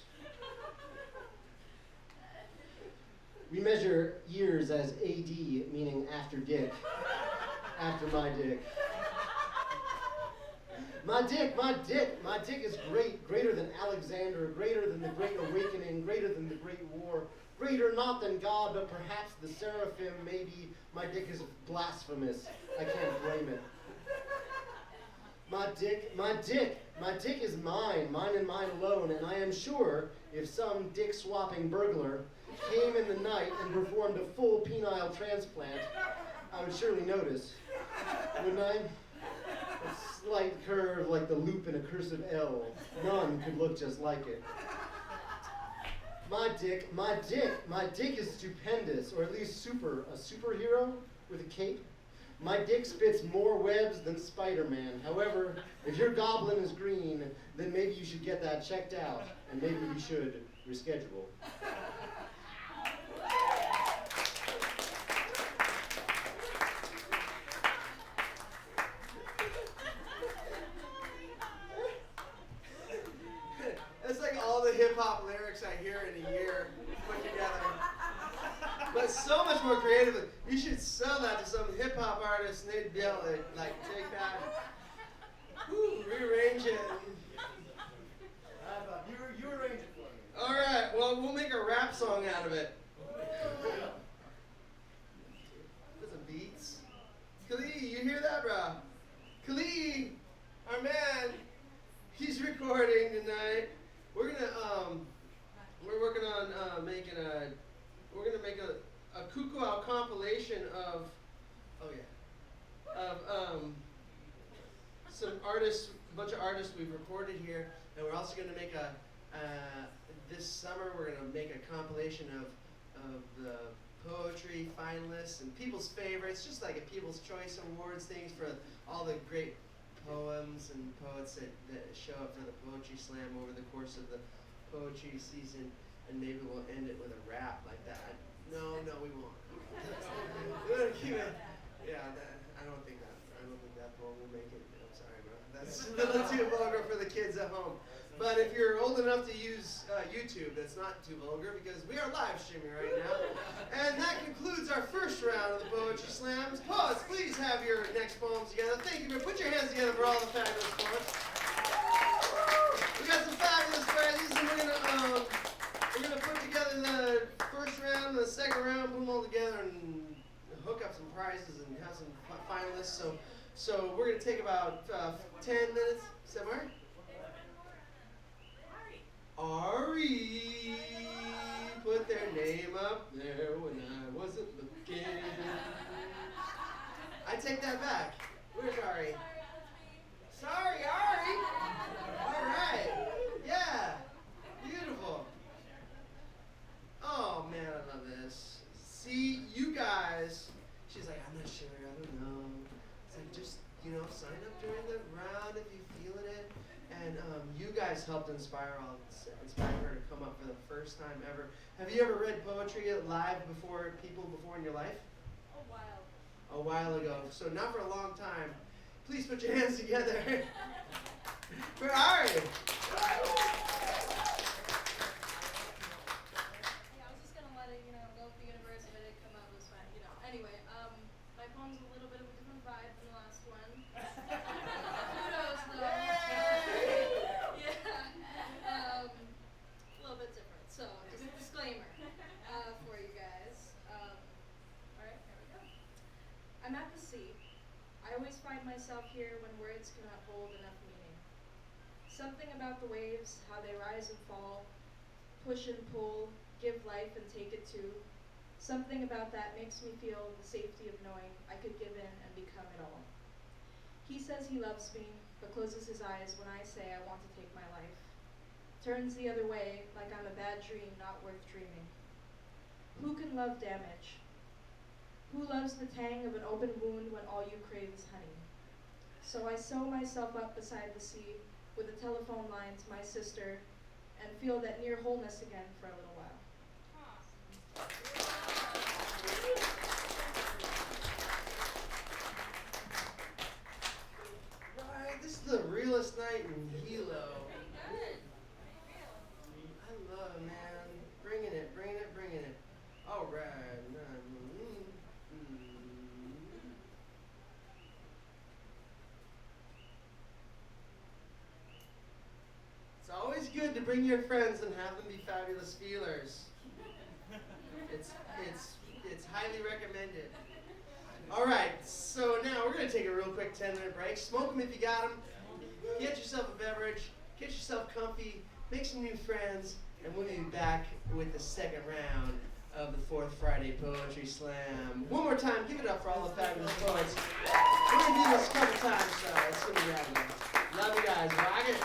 We measure years as AD, meaning after dick, after my dick. My dick, my dick, my dick is great, greater than Alexander, greater than the Great Awakening, greater than the Great War, greater not than God, but perhaps the seraphim, maybe. My dick is blasphemous. I can't blame it. My dick, my dick, my dick is mine and mine alone, and I am sure if some dick-swapping burglar came in the night and performed a full penile transplant, I would surely notice, wouldn't I? A slight curve like the loop in a cursive L. None could look just like it. My dick, my dick, my dick is stupendous, or at least a superhero with a cape. My dick spits more webs than Spider-Man. However, if your goblin is green, then maybe you should get that checked out, and maybe you should reschedule. That's like all the hip-hop lyrics I hear in a year put together. But so much more creatively. You should sell that to some hip-hop artist and they'd be able to, like, take that, rearrange it. You arrange it for me. All right, well, we'll make a rap song out of it. With some beats. Khalid, you hear that, bro? Khalid, our man, he's recording tonight. We're gonna, we're working on we're gonna make a Kukuau compilation of, some artists, a bunch of artists we've recorded here, and we're also gonna make a This summer we're gonna make a compilation of the poetry finalists and people's favorites, just like a People's Choice Awards things for all the great poems and poets that show up for the Poetry Slam over the course of the poetry season, and maybe we'll end it with a rap like that. No, we won't. We're gonna keep it. Yeah, I don't think that poem will make it. I'm sorry, bro. That's a little too vulgar for the kids at home. But if you're old enough to use YouTube, that's not too vulgar because we are live streaming right now. And that concludes our first round of the Poetry Slams. Poets, please have your next poems together. Thank you. Put your hands together for all the fabulous poets. We got some fabulous prizes, and we're gonna put together the first round and the second round, put them all together, and hook up some prizes and have some finalists. So we're gonna take about 10 minutes. Somewhere. Ari put their name up there when I wasn't looking. I take that back. Where's Ari? Sorry, Ari. All right. Yeah. Beautiful. Oh man, I love this. See, you guys. She's like, I'm not sure. I don't know. It's like, just sign up during the round if you're feeling it. And you guys helped inspire her to come up for the first time ever. Have you ever read poetry live before in your life? A while ago. So not for a long time. Please put your hands together for Ari. Yeah, I was just gonna let it, go with the universe. If it didn't come out, it was fine. Anyway, my poem's a little bit of a different vibe than the last one. Kudos, though. Yeah. A little bit different. So, just a disclaimer for you guys. Alright, here we go. I'm at the sea. I always find myself here when words cannot hold enough meaning. Something about the waves, how they rise and fall, push and pull, give life and take it too. Something about that makes me feel the safety of knowing I could give in and become it all. He says he loves me, but closes his eyes when I say I want to take my life. Turns the other way, like I'm a bad dream not worth dreaming. Who can love damage? Who loves the tang of an open wound when all you crave is honey? So I sew myself up beside the sea with a telephone line to my sister and feel that near wholeness again for a little while. Right, this is the realest night in Hilo. I love it, man. Bringing it. All right. It's always good to bring your friends and have them be fabulous feelers. It's highly recommended. All right, so now we're gonna take a real quick 10-minute break. Smoke them if you got them. Get yourself a beverage. Get yourself comfy. Make some new friends, and we'll be back with the second round of the Fourth Friday Poetry Slam. One more time, give it up for all the fabulous poets. We're gonna do this a couple times, so it's gonna be rad. Love you guys. Rock it.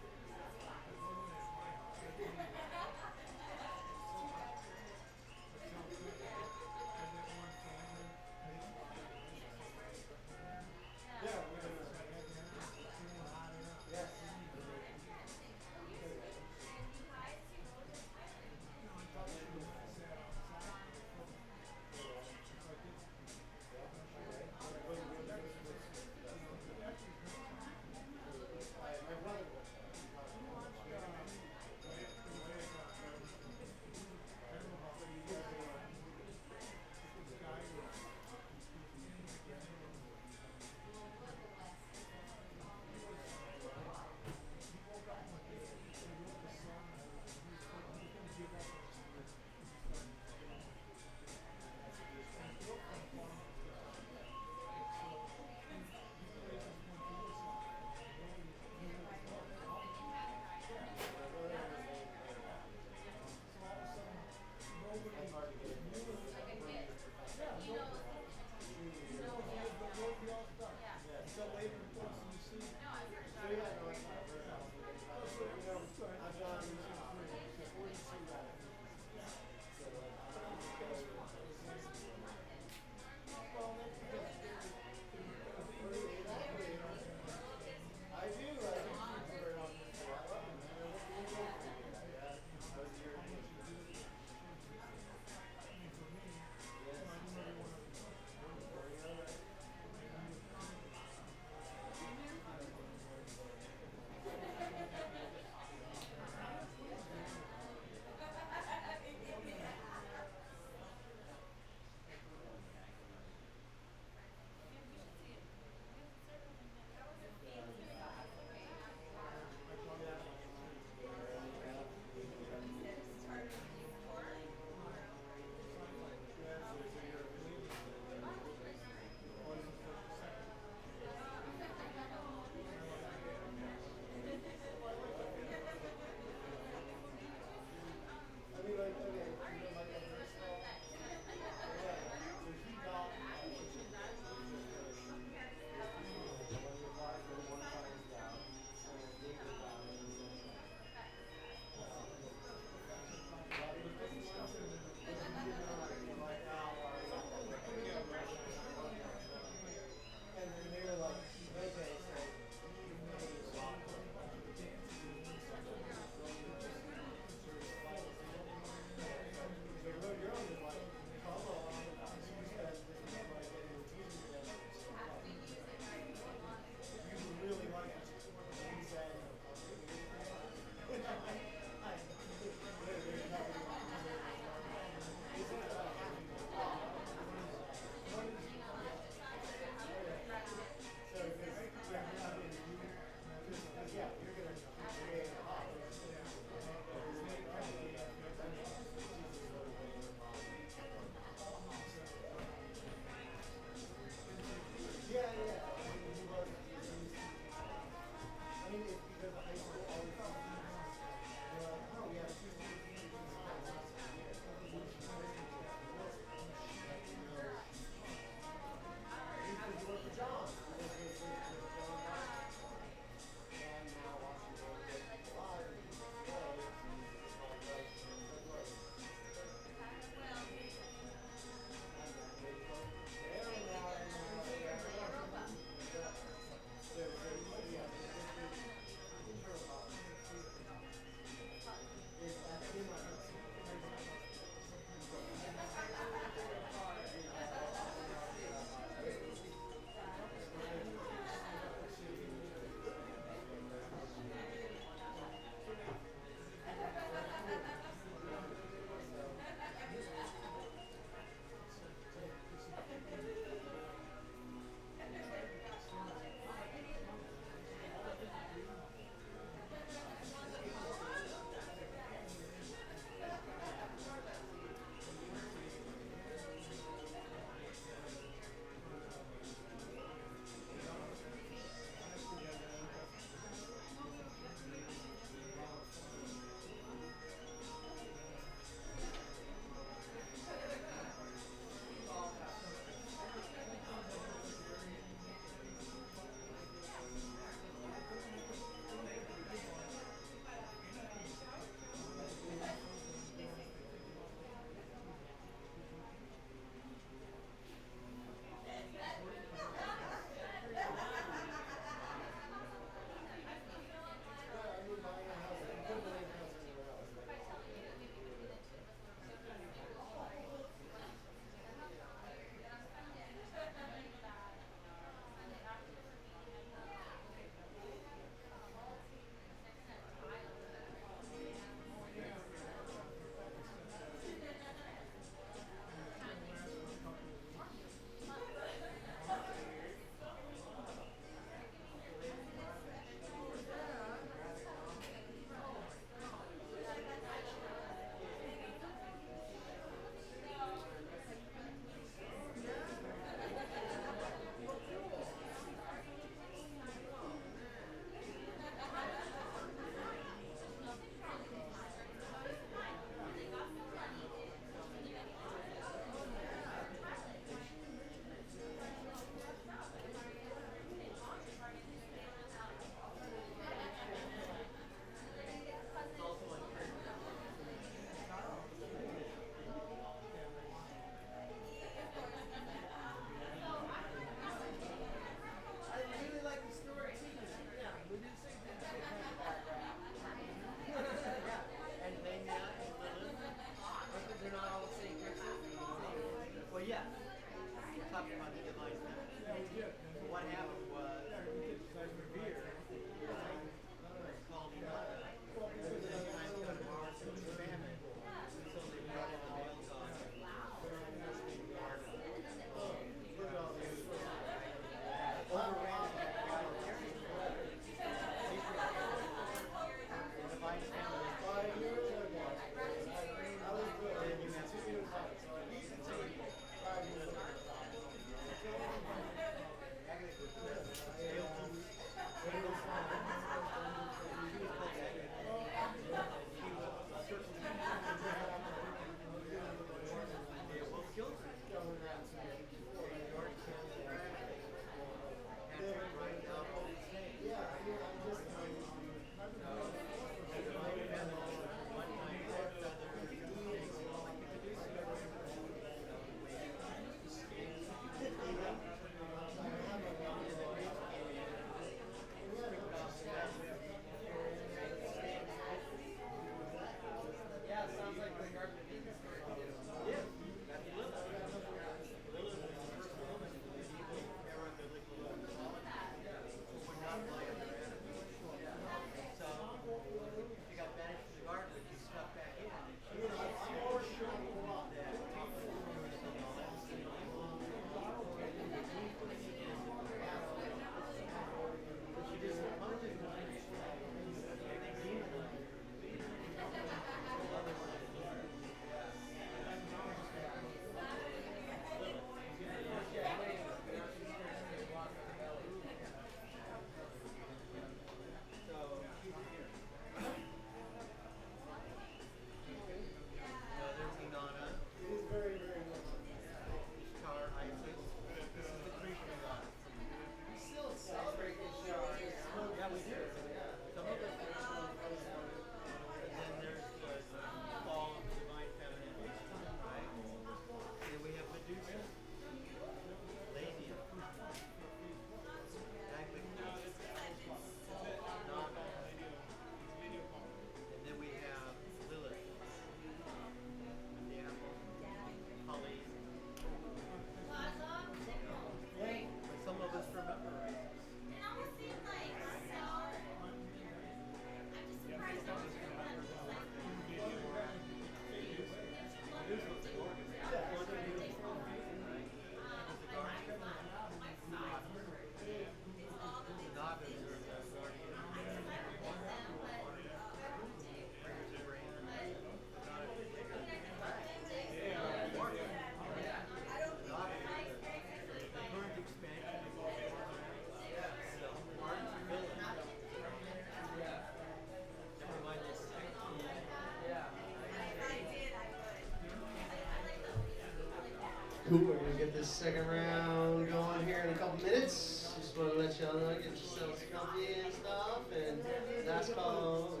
Cool, we're gonna get this second round going here in a couple minutes. Just wanna let y'all know, get yourselves comfy and stuff, and that's called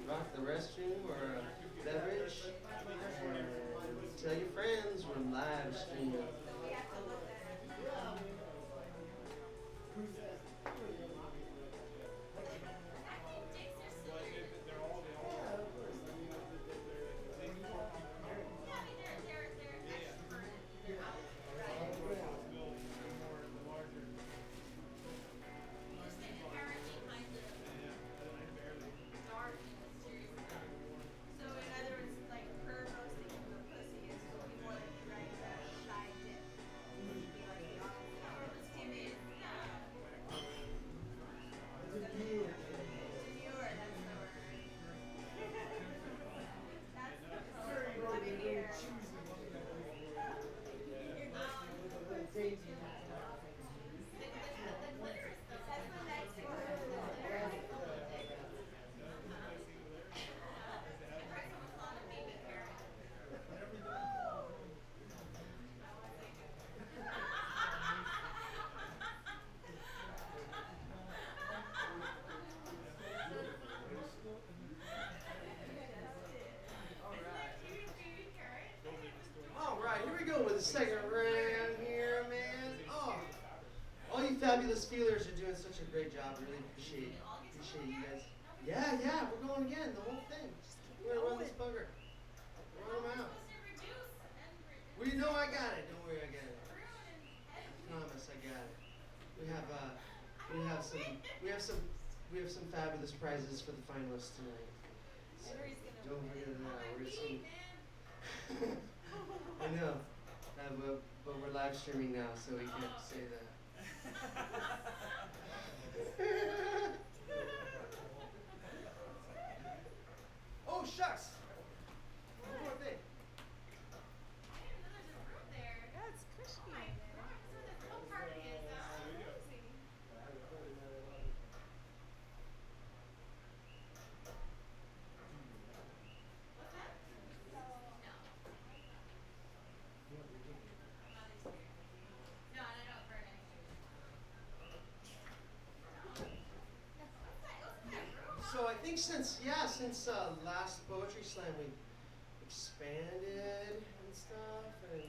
rock the restroom or a beverage. And tell your friends we're live streaming. With the second round here, man. Oh, all you fabulous feelers are doing such a great job. Really appreciate you guys. Yeah, we're going again, the whole thing. We're gonna run this bugger. Run them out. We know I got it. Don't worry, I got it. I promise, I got it. We have some fabulous prizes for the finalists tonight. So don't forget that. We're gonna see. I know. But we're live streaming now, so we can't say that. Oh, shucks! One more thing. I didn't know there's a room there. Yeah, it's cushy. Oh my god, that's where the film party is. Amazing. What's that? No. No, I don't burn anything. So I think since last poetry slam we expanded and stuff, and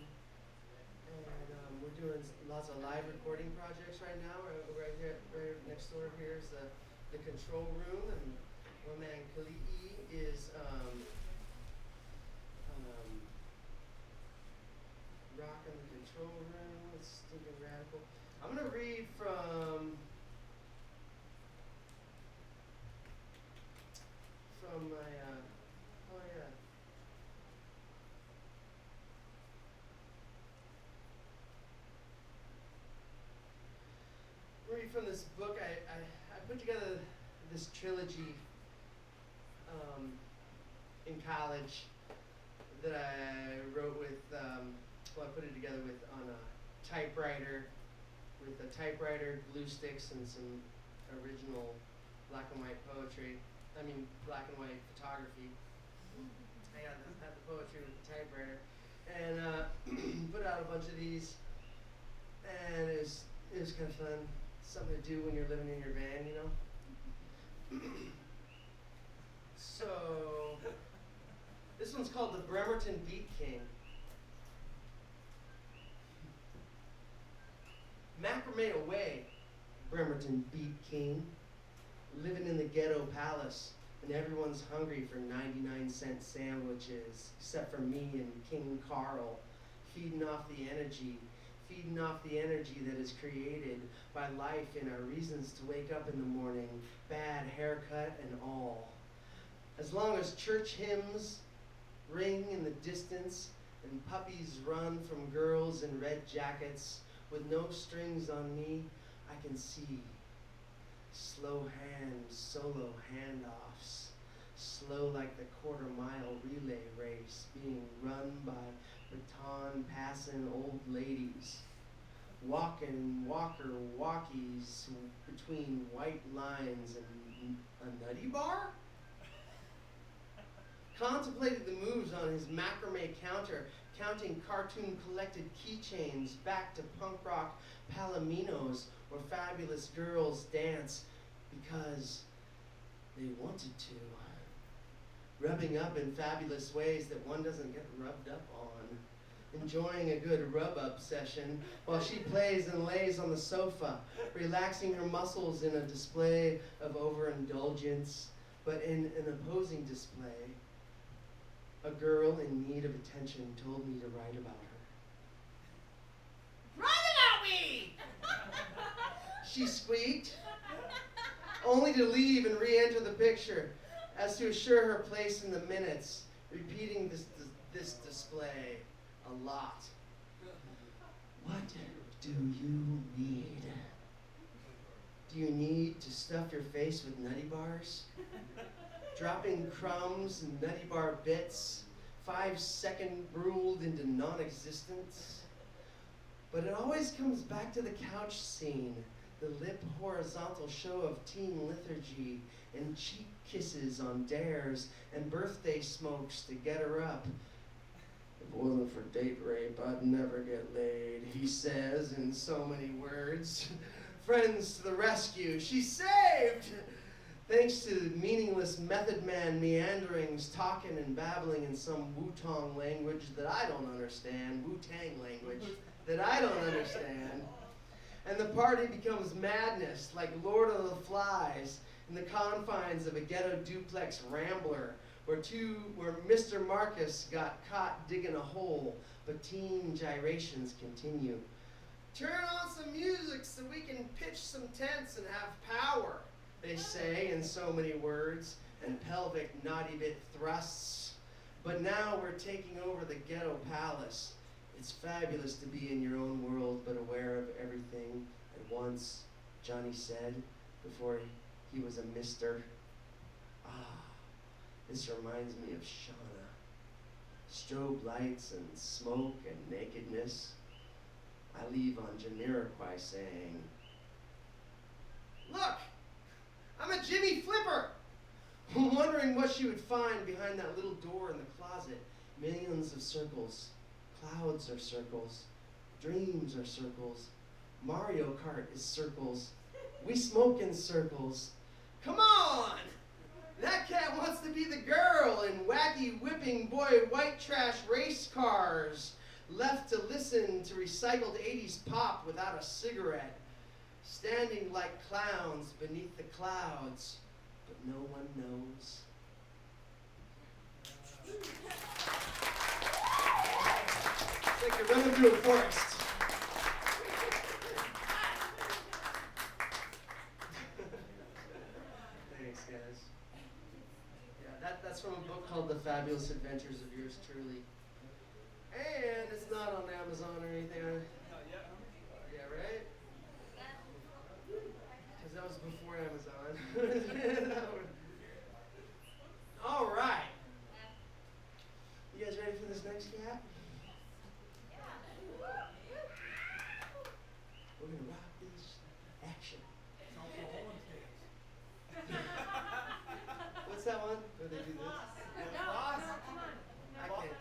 we're doing lots of live recording projects right now. We're right here, right next door. Here's the control room, and one man Kali'i is rocking the control room. It's stinking radical. I'm gonna read from my read from this book. I put together this trilogy in college that I wrote with I put it together with on a typewriter, with a typewriter, glue sticks, and some original black and white poetry. I mean, black and white photography. I had the poetry with the typewriter, and put out a bunch of these, and it was kind of fun. Something to do when you're living in your van, you know. So this one's called the Bremerton Beat King. Macrame away, Bremerton Beat King. Living in the ghetto palace, and everyone's hungry for 99-cent sandwiches, except for me and King Carl, feeding off the energy that is created by life in our reasons to wake up in the morning, bad haircut and all. As long as church hymns ring in the distance and puppies run from girls in red jackets with no strings on me, I can see slow hand solo handoffs, slow like the quarter-mile relay race being run by baton passing old ladies, walking walker walkies between white lines and a nutty bar. Contemplated the moves on his macrame counter, counting cartoon collected keychains back to punk rock palominos where fabulous girls dance because they wanted to. Rubbing up in fabulous ways that one doesn't get rubbed up on. Enjoying a good rub-up session while she plays and lays on the sofa, relaxing her muscles in a display of overindulgence, but in an opposing display. A girl in need of attention told me to write about her. Write about me! She squeaked, only to leave and re-enter the picture, as to assure her place in the minutes, repeating this display a lot. What do you need? Do you need to stuff your face with nutty bars? Dropping crumbs and nutty bar bits, 5-second ruled into non-existence? But it always comes back to the couch scene, the lip horizontal show of teen liturgy and cheek kisses on dares and birthday smokes to get her up. If it wasn't for date rape, I'd never get laid, he says in so many words. Friends to the rescue, she's saved! Thanks to meaningless method man meanderings, talking and babbling in some Wu-Tang language that I don't understand, Wu-Tang language that I don't understand. And the party becomes madness, like Lord of the Flies, in the confines of a ghetto duplex rambler, where Mr. Marcus got caught digging a hole, but teen gyrations continue. Turn on some music so we can pitch some tents and have power, they say in so many words, and pelvic naughty bit thrusts. But now we're taking over the ghetto palace. It's fabulous to be in your own world, but aware of everything at once, Johnny said, before he was a mister. Ah, this reminds me of Shauna. Strobe lights and smoke and nakedness. I leave on Jamiroquai saying, look, I'm a Jimmy Flipper! Wondering what she would find behind that little door in the closet. Millions of circles. Clouds are circles. Dreams are circles. Mario Kart is circles. We smoke in circles. Come on! That cat wants to be the girl in wacky whipping boy white trash race cars, left to listen to recycled 80s pop without a cigarette, standing like clowns beneath the clouds, but no one knows. It's like you're running through a forest. Thanks, guys. Yeah, that's from a book called The Fabulous Adventures of Yours Truly. And it's not on Amazon or anything. Yeah, right? Because that was before Amazon. All right. You guys ready for this next cat? We're going to rock this action. What's that one? Where they do this? I can't.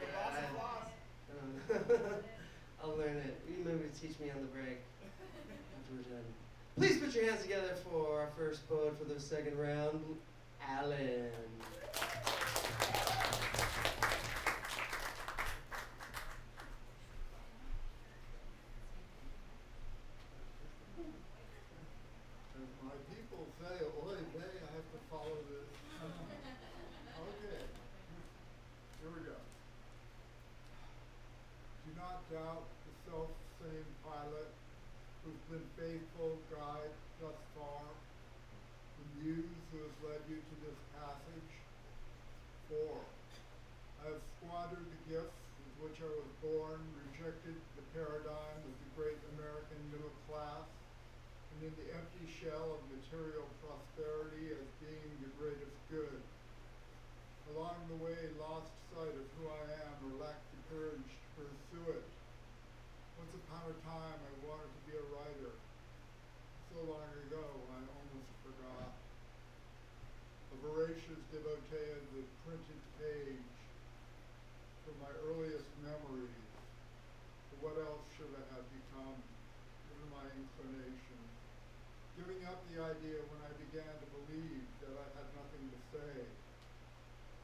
I'll learn it. You remember to teach me on the break after we're done. Please put your hands together for our first poet for the second round, Alan. As my people say, oy vey, I have to follow this. Okay, here we go. Do not doubt the self-same pilot who's been faithful guide thus far, the muse who has led you to this passage. 4. I have squandered the gifts with which I was born, rejected the paradigm of the great American middle class, and in the empty shell of material prosperity as being the greatest good. Along the way, lost sight of who I am or lacked the courage to pursue it. Once upon a time, I wanted to be a writer. So long ago, I almost forgot. A voracious devotee of the printed page. memories. But what else should I have become? What are my inclinations? Giving up the idea when I began to believe that I had nothing to say.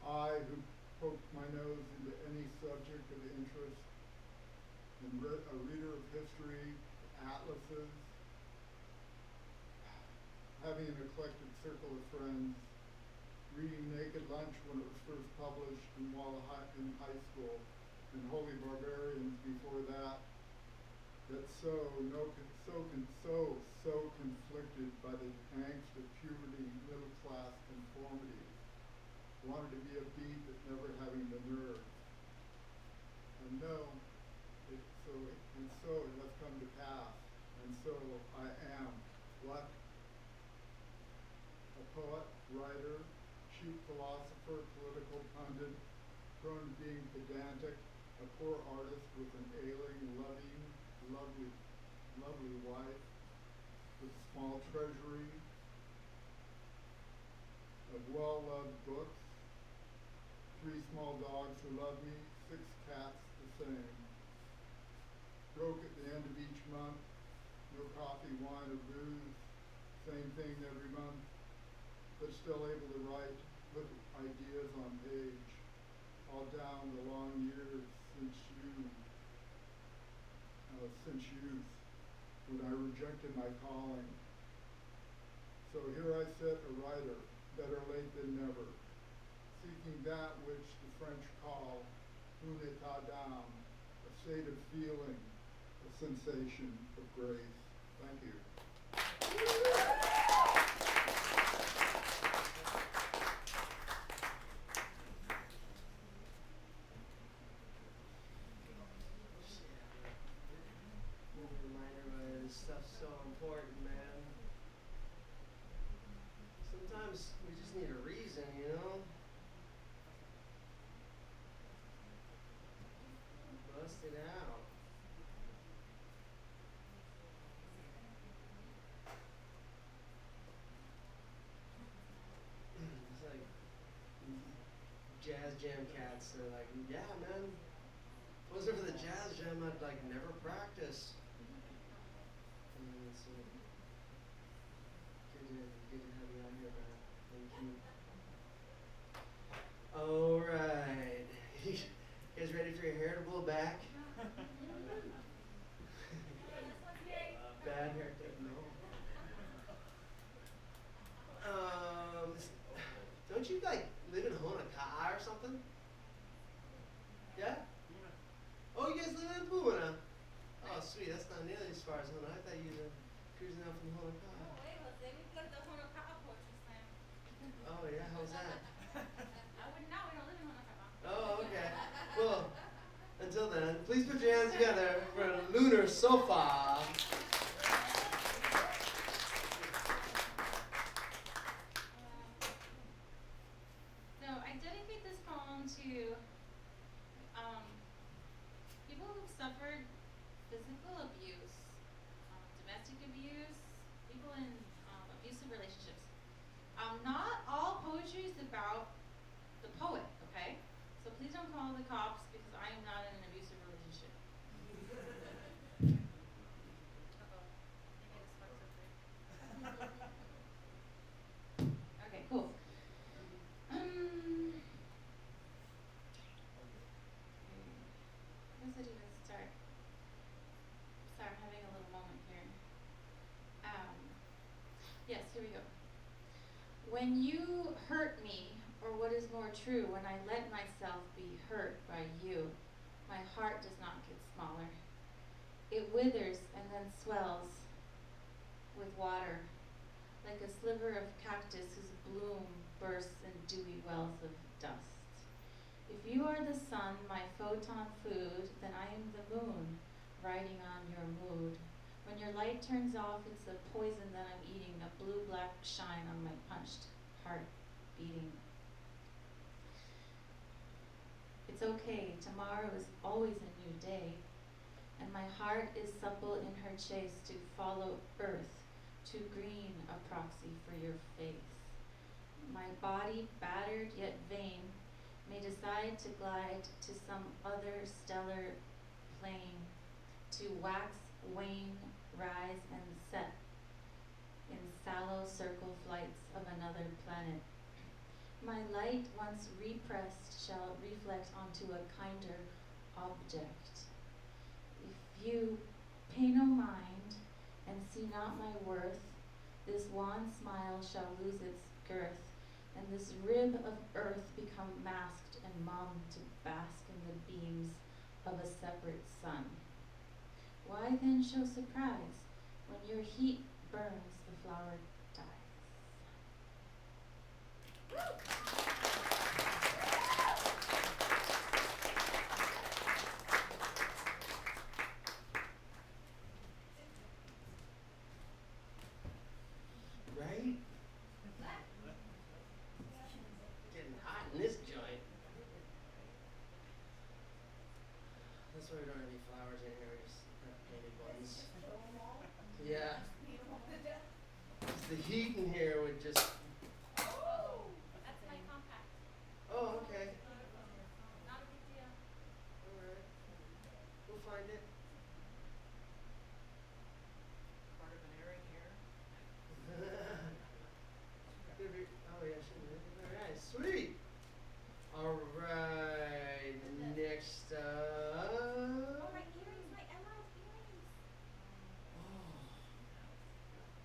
I, who poked my nose into any subject of interest, and a reader of history, atlases, having an eclectic circle of friends, reading Naked Lunch when it was first published in high school, and Holy Barbarians before that, that so conflicted by the angst of puberty, middle class conformity, wanted to be a beat but never having the nerve. And so it has come to pass, and so I am what? A poet, writer, cheap philosopher, political pundit, prone to being pedantic, a poor artist with an ailing, lovely wife, with a small treasury of well-loved books, 3 small dogs who love me, 6 cats the same. Broke at the end of each month, no coffee, wine, or booze, same thing every month, but still able to write, put ideas on page, all down the long years since youth, when I rejected my calling. So here I sit, a writer, better late than never, seeking that which the French call un état d'âme, a state of feeling, a sensation of grace. Thank you. Reminder why this stuff's so important, man. Sometimes we just need a reason, you know? Bust it out. It's like jazz jam cats. They're like, yeah, man. If it wasn't for the jazz jam, I'd like never practice. And so good to have you out here, man. Thank you. All right. You guys ready for your hair to blow back? Bad haircut, no. Don't you like live in Honokaa or something? Yeah? Oh, you guys live in Puna? Oh, sweet. That's not nearly as far as Honokaa. I thought you were cruising out from Honokaa. Oh, yeah. How's that? Oh, okay. Well, until then, please put your hands together for a lunar sofa. So I dedicate this poem to people who've suffered physical abuse, domestic abuse, people in abusive relationships. Not all poetry is about the poet, okay? So please don't call the cops because I am not in an abusive relationship. Okay, cool. Where does it even start? Sorry, I'm having a little moment here. Yes, here we go. When you hurt me, or what is more true, when I let myself be hurt by you, my heart does not get smaller. It withers and then swells with water, like a sliver of cactus whose bloom bursts in dewy wells of dust. If you are the sun, my photon food, then I am the moon, riding on your mood. When your light turns off, it's the poison that I'm eating, a blue-black shine on my punched heart beating. It's okay, tomorrow is always a new day, and my heart is supple in her chase to follow earth, too green a proxy for your faith. My body battered yet vain, may decide to glide to some other stellar plane, to wax, wane, rise, and set in sallow circle flights of another planet. My light, once repressed, shall reflect onto a kinder object. If you pay no mind and see not my worth, this wan smile shall lose its girth, and this rib of earth become masked and mum to bask in the beams of a separate sun. Why then show surprise when your heat burns the flower dies? Right? Getting hot in this joint. That's why we don't have any flowers in here. We just have painted ones. Yeah. 'Cause the heat in here would just. That's my compact. Oh, okay. Not a big deal. All right. We'll find it. Part of an airing here. Could be- oh yeah, shouldn't it? All right, sweet. All right, next Oh, up. my earrings, my emerald earrings. Oh,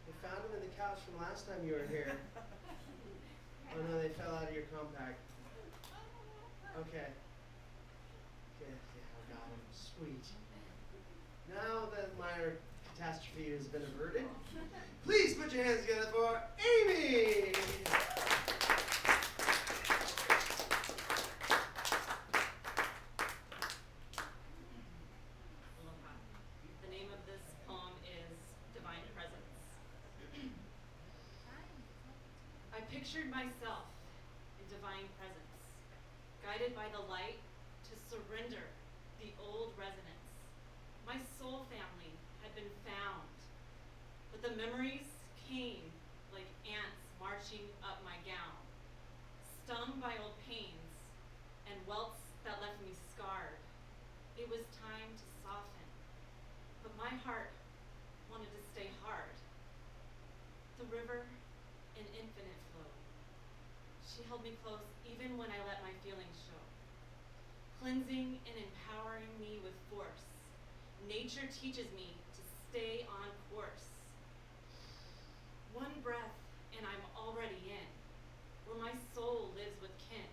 we found them in the couch from last time you were here. Oh no, they fell out of your compact. Okay. Okay, yeah, I got them. Sweet. Now that minor catastrophe has been averted, please put your hands together for Amy! Aloha. The name of this poem is Divine Presence. I pictured myself in divine presence, guided by the light to surrender the old resonance. My soul family had been found, but the memories came like ants marching up my gown, stung by old pains and welts that left me scarred. It was time to soften, but my heart wanted to stay hard. The river, an infinite flow. She held me close even when I let my feelings show, cleansing and empowering me with force. Nature teaches me to stay on course. One breath and I'm already in, where my soul lives with kin.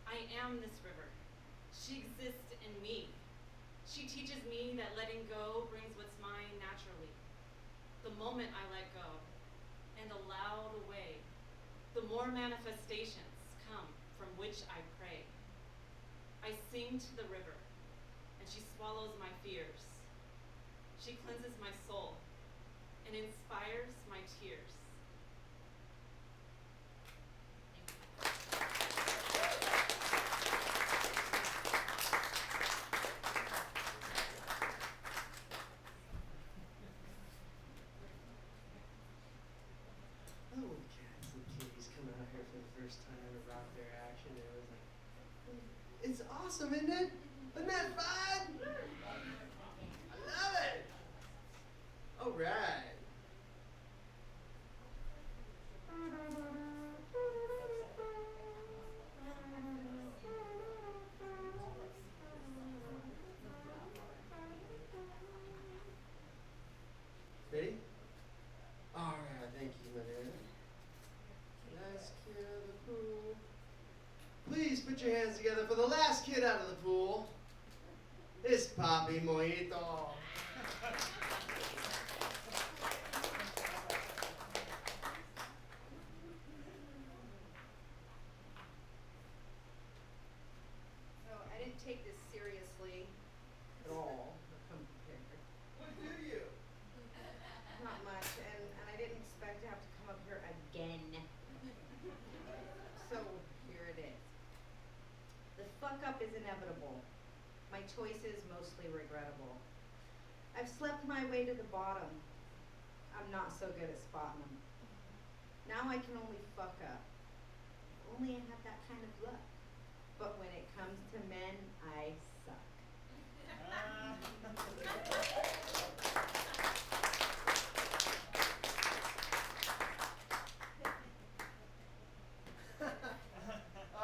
I am this river. She exists in me. She teaches me that letting go brings what's mine naturally. The moment I let go and allow the way, the more manifestations come from which I pray. I sing to the river, and she swallows my fears. She cleanses my soul and inspires my tears. Oh, cats and kitties coming out here for the first time about their action. It was like, it's awesome, isn't it? Isn't that fun? I love it. All right. Ready? All right, thank you, Madonna. Last kid out of the pool. Please put your hands together for the last kid out of the pool. It's Papi Mojito. So I didn't take this seriously at all. Come prepared. What do you? Not much, and I didn't expect to have to come up here again. So here it is. The fuck up is inevitable. My choices mostly regrettable. I've slept my way to the bottom. I'm not so good at spotting them. Now I can only fuck up. If only I had that kind of luck. but when it comes to men, I suck.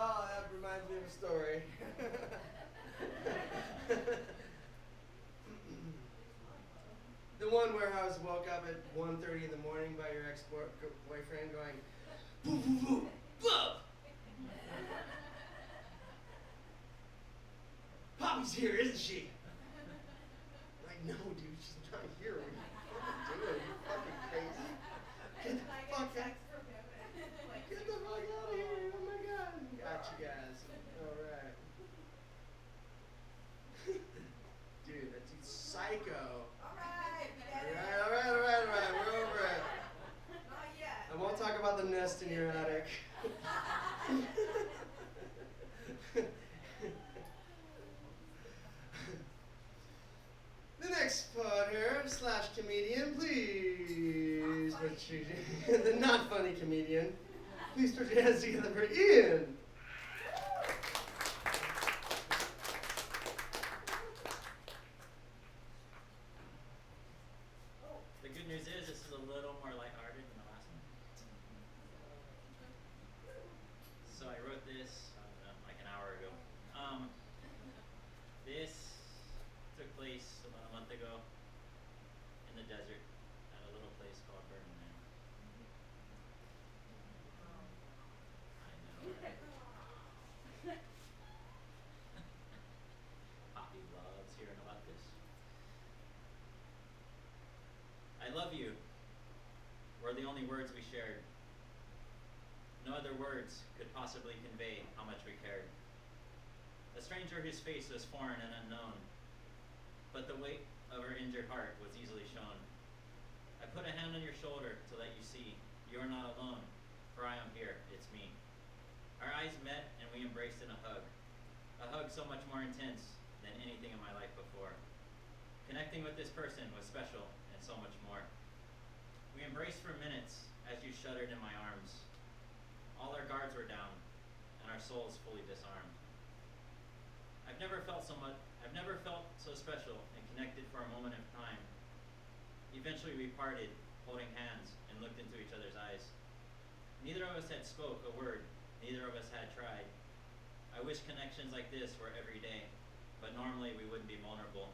Oh, that reminds me of a story. The one where I was woke up at 1:30 in the morning by your ex-boyfriend going, boo, boo, boo, boo! Poppy's here, isn't she? Like, no, dude, she's not here. What are you fucking doing? You fucking crazy. Get the fuck out. Get the fuck out of here. Oh my god. Got you guys. Alright. Dude, that dude's psycho. Alright, Alright. We're over it. Not yet. I won't talk about the nest in your attic. The next poet here, / comedian, please put your, the not funny comedian, please put your hands together for Ian. The good news is this is a little more lighthearted than the last one. So I wrote this like an hour ago. This took place about a month ago in the desert at a little place called Burning Man. I know, right? Poppy loves hearing about this. I love you were the only words we shared. No other words could possibly convey how much we cared. A stranger whose face was foreign and unknown, but the weight of her injured heart was easily shown. I put a hand on your shoulder to let you see you are not alone, for I am here, it's me. Our eyes met and we embraced in a hug so much more intense than anything in my life before. Connecting with this person was special and so much more. We embraced for minutes as you shuddered in my arms. All our guards were down and our souls fully disarmed. I've never felt so special and connected for a moment of time. Eventually we parted, holding hands, and looked into each other's eyes. Neither of us had spoke a word, neither of us had tried. I wish connections like this were every day, but normally we wouldn't be vulnerable,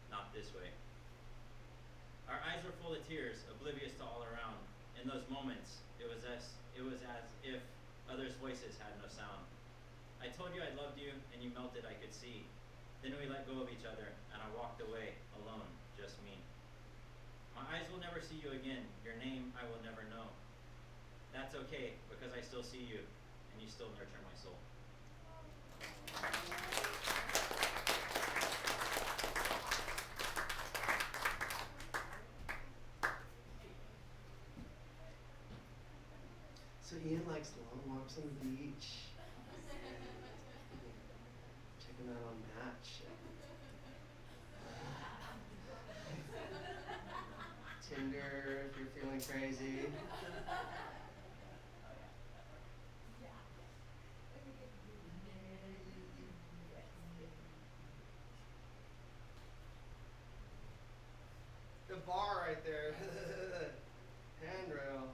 not this way. Our eyes were full of tears, oblivious to all around. In those moments, it was as if others' voices had no sound. I told you I loved you, and you melted, I could see. Then we let go of each other, and I walked away, alone, just me. My eyes will never see you again. Your name I will never know. That's okay, because I still see you, and you still nurture my soul. So Ian likes long walks on the beach. Check him out on Match. Tinder if you're feeling crazy. The bar right there. Handrail.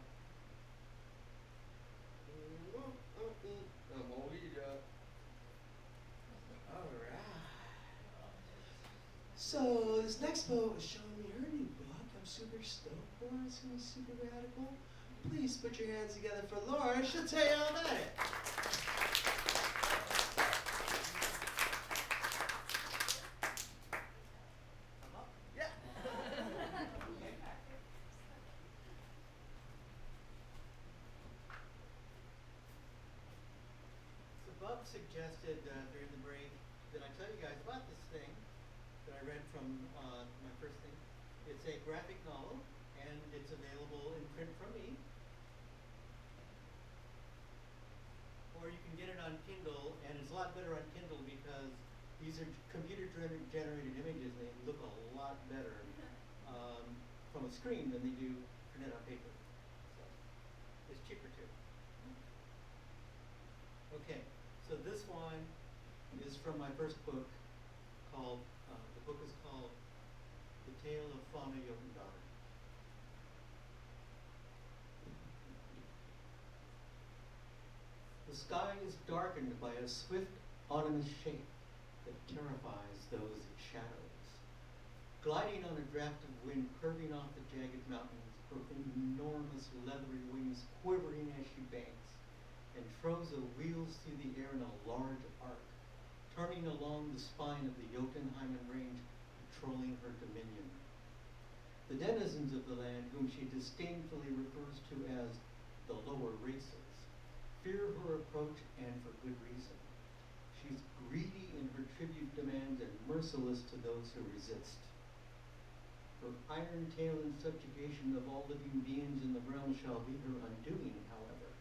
Alright. So this next poet was showing me her new book. I'm super stoked for it. It's gonna be super radical. Please put your hands together for Laura. She'll tell you all about it. Yeah. So Bob suggested during the break that I tell you guys about this thing that I read from my first thing. It's a graphic novel, and it's available in print from me. Or you can get it on Kindle, and it's a lot better on Kindle because these are computer-generated images. They look a lot better from a screen than they do printed on paper. So it's cheaper too. Okay, so this one is from my first book called, the book is called The Tale of Fauna Jotendauer. The sky is darkened by a swift, ominous shape that terrifies those it shadows. Gliding on a draft of wind, curving off the jagged mountains, her enormous leathery wings quivering as she banks, and Troza wheels through the air in a large arc, turning along the spine of the Jotunheimen range, patrolling her dominion. The denizens of the land, whom she disdainfully refers to as the lower races, fear her approach, and for good reason. She's greedy in her tribute demands and merciless to those who resist. Her iron tail and subjugation of all living beings in the realm shall be her undoing, however.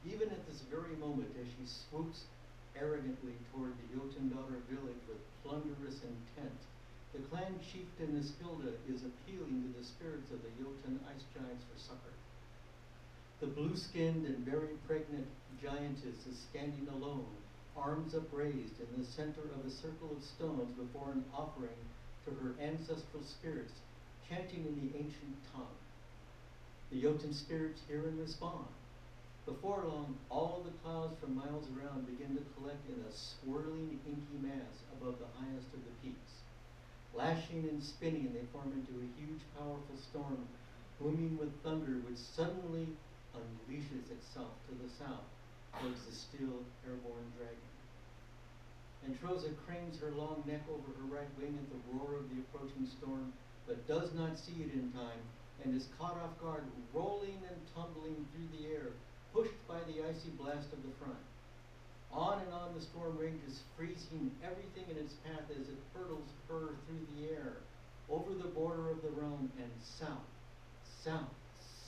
Even at this very moment, as she swoops arrogantly toward the Jotendauer village with plunderous intent, the clan chieftain Iskilda is appealing to the spirits of the Jotun ice giants for succor. The blue-skinned and very pregnant giantess is standing alone, arms upraised in the center of a circle of stones before an offering to her ancestral spirits, chanting in the ancient tongue. The Jotun spirits hear and respond. Before long, all the clouds from miles around begin to collect in a swirling, inky mass above the highest of the peaks. Lashing and spinning, they form into a huge, powerful storm, booming with thunder, which suddenly unleashes itself to the south towards the still airborne dragon. And Troza cranes her long neck over her right wing at the roar of the approaching storm, but does not see it in time, and is caught off guard, rolling and tumbling through the air, pushed by the icy blast of the front. On and on the storm rages, freezing everything in its path as it hurtles her through the air, over the border of the realm, and south, south,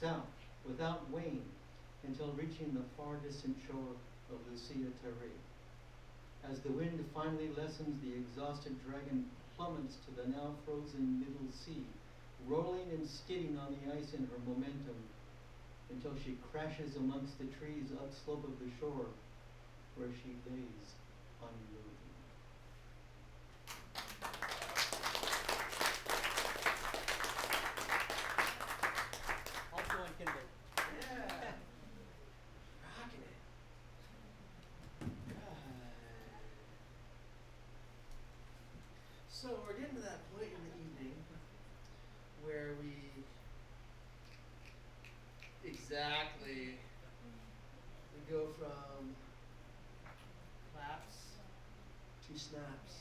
south, without wane, until reaching the far distant shore of Lucia Terre. As the wind finally lessens, the exhausted dragon plummets to the now frozen middle sea, rolling and skidding on the ice in her momentum, until she crashes amongst the trees upslope of the shore, where she lays unmoving. Also on Kindle. Yeah. Rocking it. So we're getting to that point in the evening where we go from claps to snaps.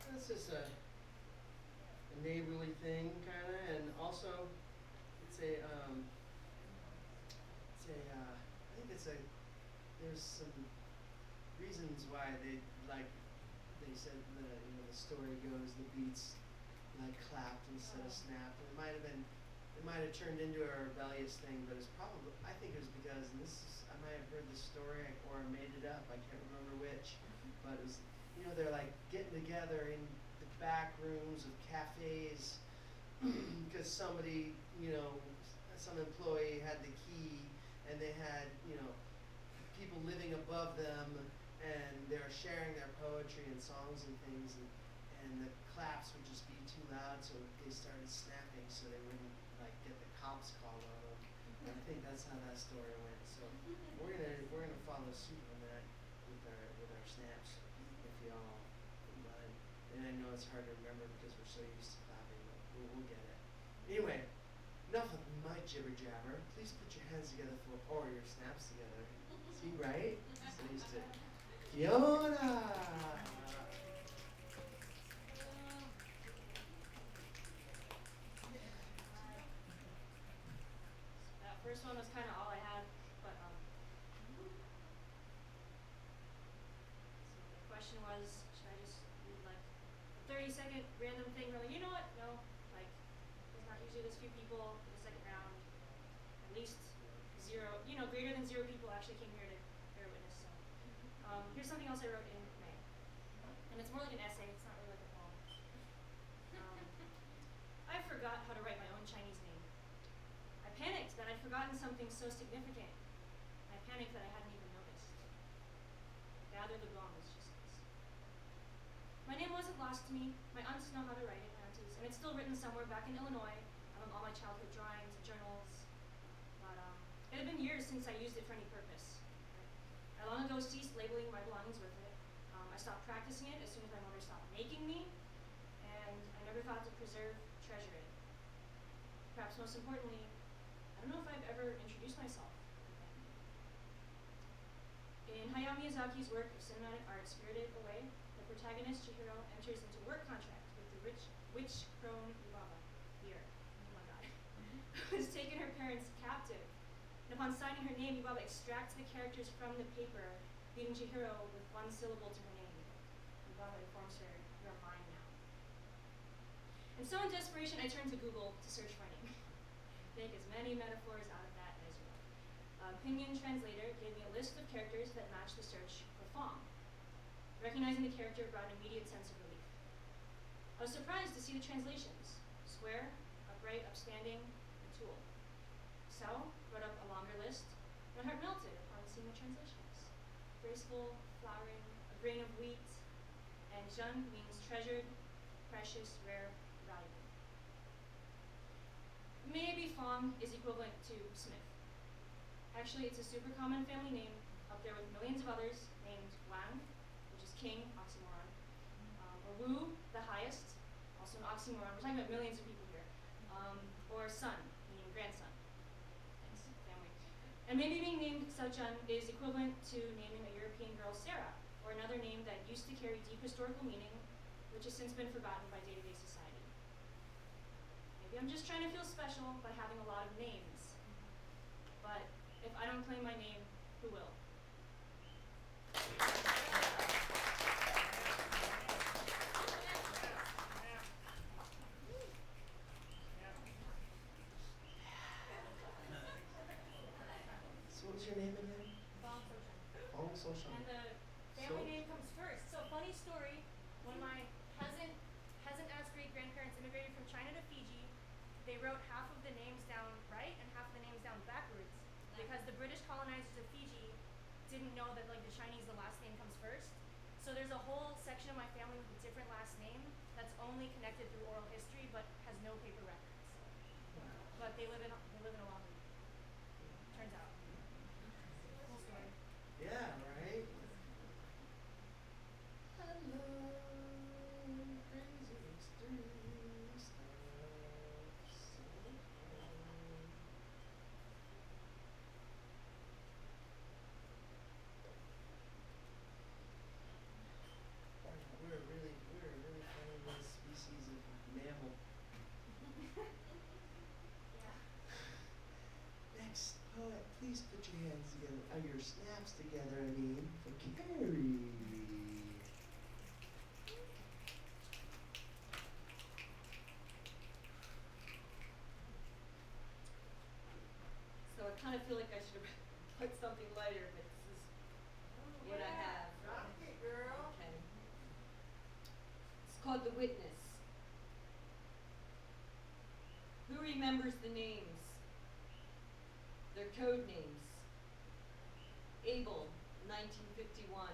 That's just a neighborly thing, kind of, and also I think there's some reasons why they said the story goes the beats like clapped instead of snapped. It might have turned into a rebellious thing, but it's probably, I think it was because, and I might have heard this story or made it up, I can't remember which, but it was, they're like getting together in the back rooms of cafes because somebody, some employee had the key and they had, people living above them and they were sharing their poetry and songs and things, and the claps would just be too loud, so they started snapping so they wouldn't get the cops called on them. And I think that's how that story went. So we're gonna follow suit on that with our snaps, if y'all don't mind. And I know it's hard to remember because we're so used to clapping, but we'll get it. Anyway, enough of my jibber jabber. Please put your hands together or your snaps together. See, right? So used to Fiona. That first one was kind of all I had, but so the question was, should I just read a 30-second random thing? We're like, you know what? No, there's not usually this few people in the second round. At least zero, greater than 0 people actually came here to bear witness. So here's something else I wrote in May, and it's more like an essay. It's not really like a poem. I forgot how to write my own Chinese name. I panicked that I'd forgotten something so significant. I panic that I hadn't even noticed. Gather the bones, she says. My name wasn't lost to me. My aunts know how to write it, my aunties, and it's still written somewhere back in Illinois among all my childhood drawings and journals. But it had been years since I used it for any purpose. I long ago ceased labeling my belongings with it. I stopped practicing it as soon as my mother stopped making me, and I never thought to preserve, treasure it. Perhaps most importantly, I don't know if I've ever introduced myself. In Hayao Miyazaki's work of cinematic art, Spirited Away, the protagonist Chihiro enters into work contract with the witch crone Yubaba, here, oh my god, who has taken her parents captive. And upon signing her name, Yubaba extracts the characters from the paper, leaving Chihiro with one syllable to her name. Yubaba informs her, "You're mine now." And so in desperation, I turned to Google to search for a name. Make as many metaphors out of that as you like. Pinyin Translator gave me a list of characters that matched the search for Fong. Recognizing the character brought an immediate sense of relief. I was surprised to see the translations: square, upright, upstanding, and tool. So, wrote up a longer list. My heart melted upon seeing the translations. Graceful, flowering, a grain of wheat, and Zhen means treasured, precious, rare, valuable. Maybe Fong is equivalent to Smith. Actually, it's a super common family name, up there with millions of others, named Wang, which is king, oxymoron, or Wu, the highest, also an oxymoron. We're talking about millions of people here. Or son, meaning grandson. Thanks, family. And maybe being named Xiaozhen is equivalent to naming a European girl Sarah, or another name that used to carry deep historical meaning, which has since been forgotten by day-to-day society. Maybe I'm just trying to feel special by having a lot of names. But if I don't claim my name, who will? So what was your name again? Fong Sochen. Fong Sochen. And the family name comes first. So funny story, when my peasant-ass great-grandparents immigrated from China to Fiji, they wrote half of the names down right and half of the names down backwards, because the British colonizers of Fiji didn't know that like the Chinese, the last name comes first. So there's a whole section of my family with a different last name that's only connected through oral history but has no paper records. But they live in Oahu. Turns out. Cool story. Yeah, right? Hello, crazy extreme stuff. So we're a really funny species of mammal. Next poet, please put your hands together, your snaps together, I mean, for Carrie. So I kind of feel like I should have put something lighter, but this is what I have. Rock it, girl. Okay. It's called The Witness. Who remembers the names? Their code names. Abel, 1951.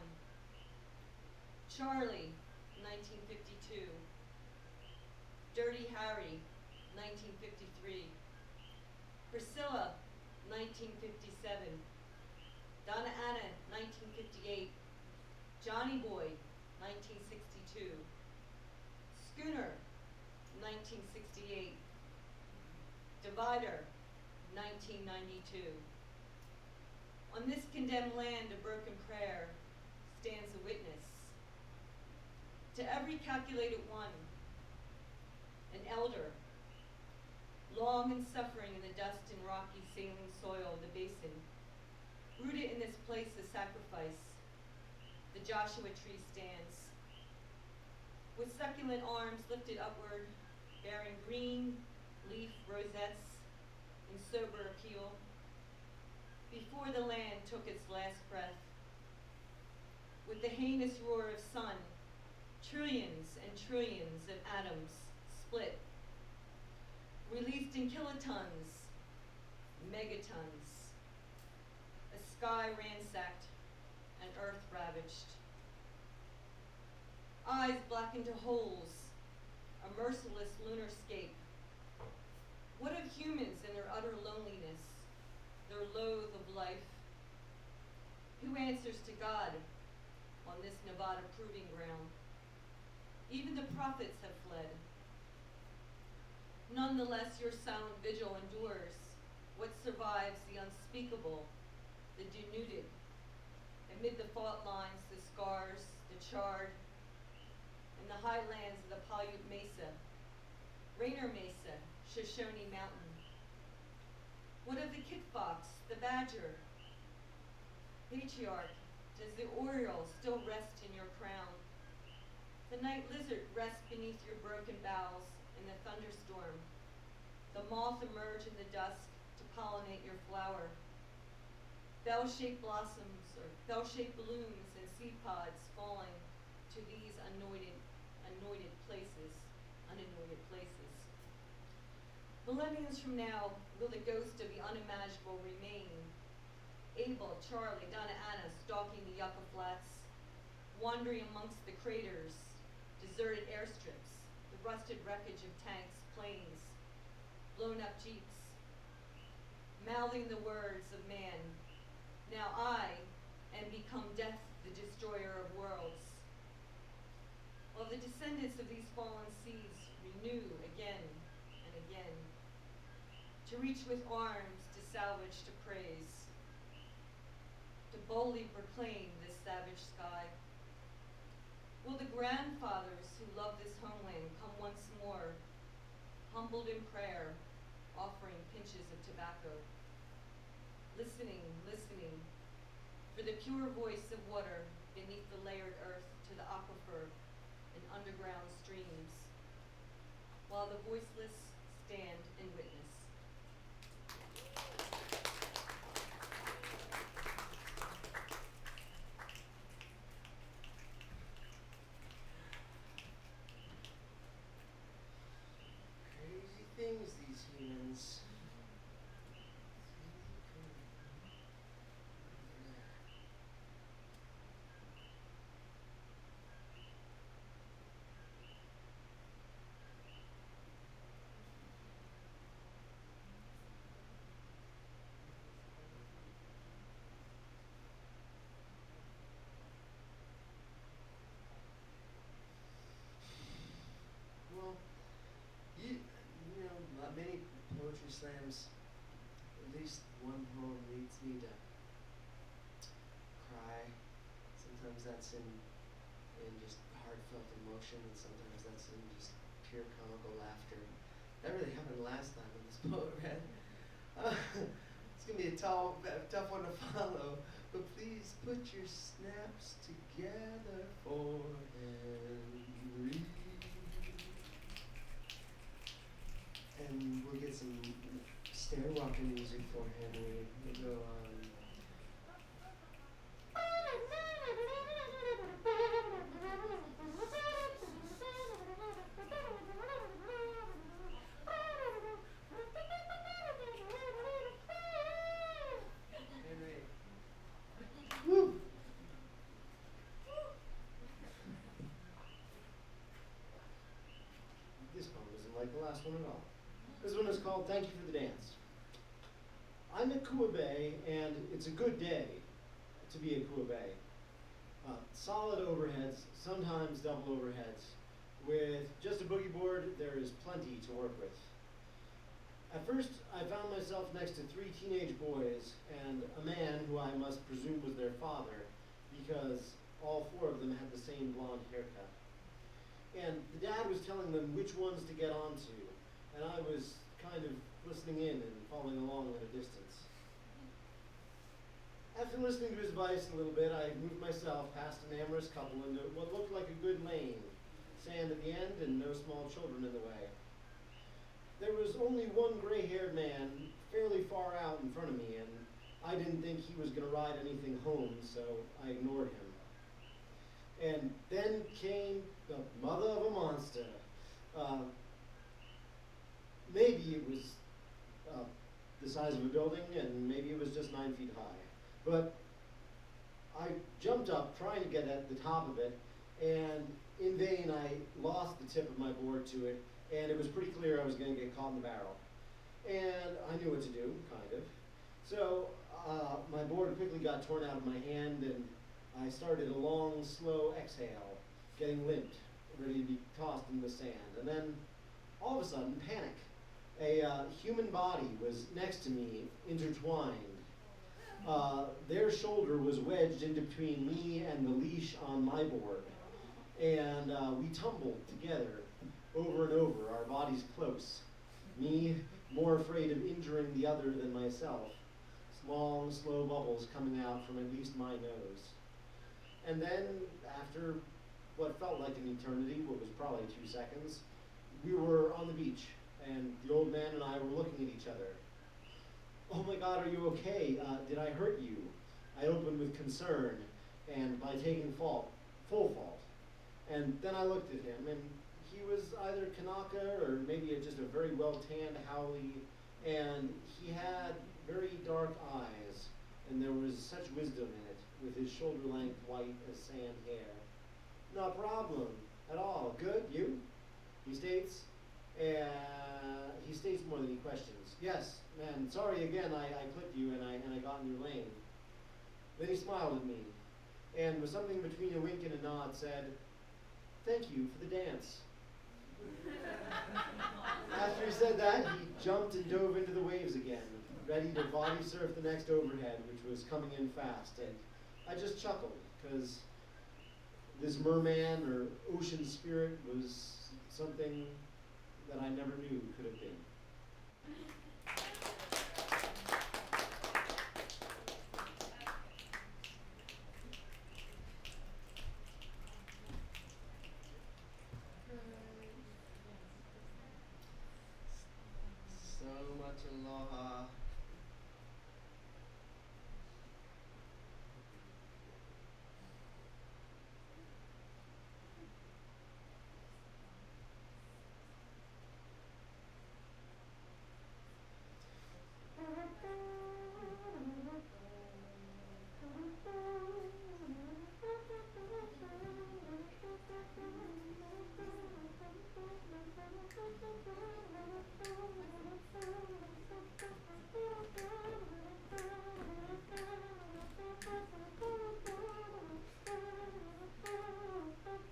Charlie, 1952. Dirty Harry, 1953. Priscilla, 1957. Donna Anna, 1958. Johnny Boy, 1962. Schooner, 1968. Divider, 1992. On this condemned land of broken prayer stands a witness. To every calculated one, an elder, long and suffering in the dust and rocky saline soil of the basin, rooted in this place of sacrifice, the Joshua tree stands, with succulent arms lifted upward, bearing green leaf rosettes in sober appeal, before the land took its last breath. With the heinous roar of sun, trillions and trillions of atoms split, released in kilotons, megatons, a sky ransacked and earth ravaged. Eyes black into holes, a merciless lunar scape. What of humans in their utter loneliness, their loathe of life? Who answers to God on this Nevada proving ground? Even the prophets have fled. Nonetheless, your silent vigil endures. What survives the unspeakable, the denuded? Amid the fault lines, the scars, the charred, in the highlands of the Paiute Mesa, Rainier Mesa, Shoshone Mountain. What of the kit fox, the badger? Patriarch, does the oriole still rest in your crown? The night lizard rests beneath your broken boughs in the thunderstorm. The moth emerge in the dusk to pollinate your flower. Bell-shaped blossoms or bell-shaped blooms and seed pods falling to these unanointed places. Millenniums from now, will the ghost of the unimaginable remain? Abel, Charlie, Donna Anna stalking the Yucca Flats, wandering amongst the craters, deserted airstrips, the rusted wreckage of tanks, planes, blown up jeeps, mouthing the words of man. Now I am become death, the destroyer of worlds. While the descendants of these fallen seeds renew again and again, to reach with arms, to salvage, to praise, to boldly proclaim this savage sky. Will the grandfathers who love this homeland come once more, humbled in prayer, offering pinches of tobacco, listening, for the pure voice of water beneath the layered earth to the aquifer and underground streams, while the voiceless stand and witness. Crazy things, these humans. Well, you know, many poetry slams, at least one poem leads me to cry. Sometimes that's in just heartfelt emotion, and sometimes that's in just pure comical laughter. That really happened last time when this poet read. It's gonna be a tough one to follow, but please put your snaps together for Henry. And we'll get some stair walking music for Henry. We'll go Henry. Woo! This poem isn't like the last one at all. This one is called Thank You for the Dance. I'm at Kua Bay, and it's a good day to be at Kua Bay. Solid overheads, sometimes double overheads. With just a boogie board, there is plenty to work with. At first, I found myself next to 3 teenage boys and a man who I must presume was their father, because all 4 of them had the same blonde haircut. And the dad was telling them which ones to get onto, and I was kind of listening in and following along at a distance. After listening to his advice a little bit, I moved myself past an amorous couple into what looked like a good lane, sand at the end and no small children in the way. There was only one gray-haired man fairly far out in front of me, and I didn't think he was going to ride anything home, so I ignored him. And then came the mother of a monster. Maybe it was the size of a building, and maybe it was just 9 feet high. But I jumped up trying to get at the top of it, and in vain I lost the tip of my board to it, and it was pretty clear I was going to get caught in the barrel. And I knew what to do, kind of. So my board quickly got torn out of my hand, and I started a long, slow exhale, getting limp, ready to be tossed in the sand. And then, all of a sudden, panic. A human body was next to me, intertwined. Their shoulder was wedged in between me and the leash on my board. And we tumbled together, over and over, our bodies close. Me, more afraid of injuring the other than myself. Long, slow bubbles coming out from at least my nose. And then, after what felt like an eternity, what was probably 2 seconds, we were on the beach, and the old man and I were looking at each other. "Oh my God, are you okay? Did I hurt you?" I opened with concern, and by taking full fault. And then I looked at him, and he was either Kanaka or maybe just a very well-tanned haole, and he had very dark eyes, and there was such wisdom in it, with his shoulder-length white as sand hair. "No problem at all. Good, you?" he states. He states more than he questions. "Yes, man, sorry again, I clipped you and I got in your lane." Then he smiled at me, and with something between a wink and a nod said, "Thank you for the dance." After he said that, he jumped and dove into the waves again, ready to body surf the next overhead, which was coming in fast. And I just chuckled, because this merman or ocean spirit was something that I never knew could have been. So much aloha.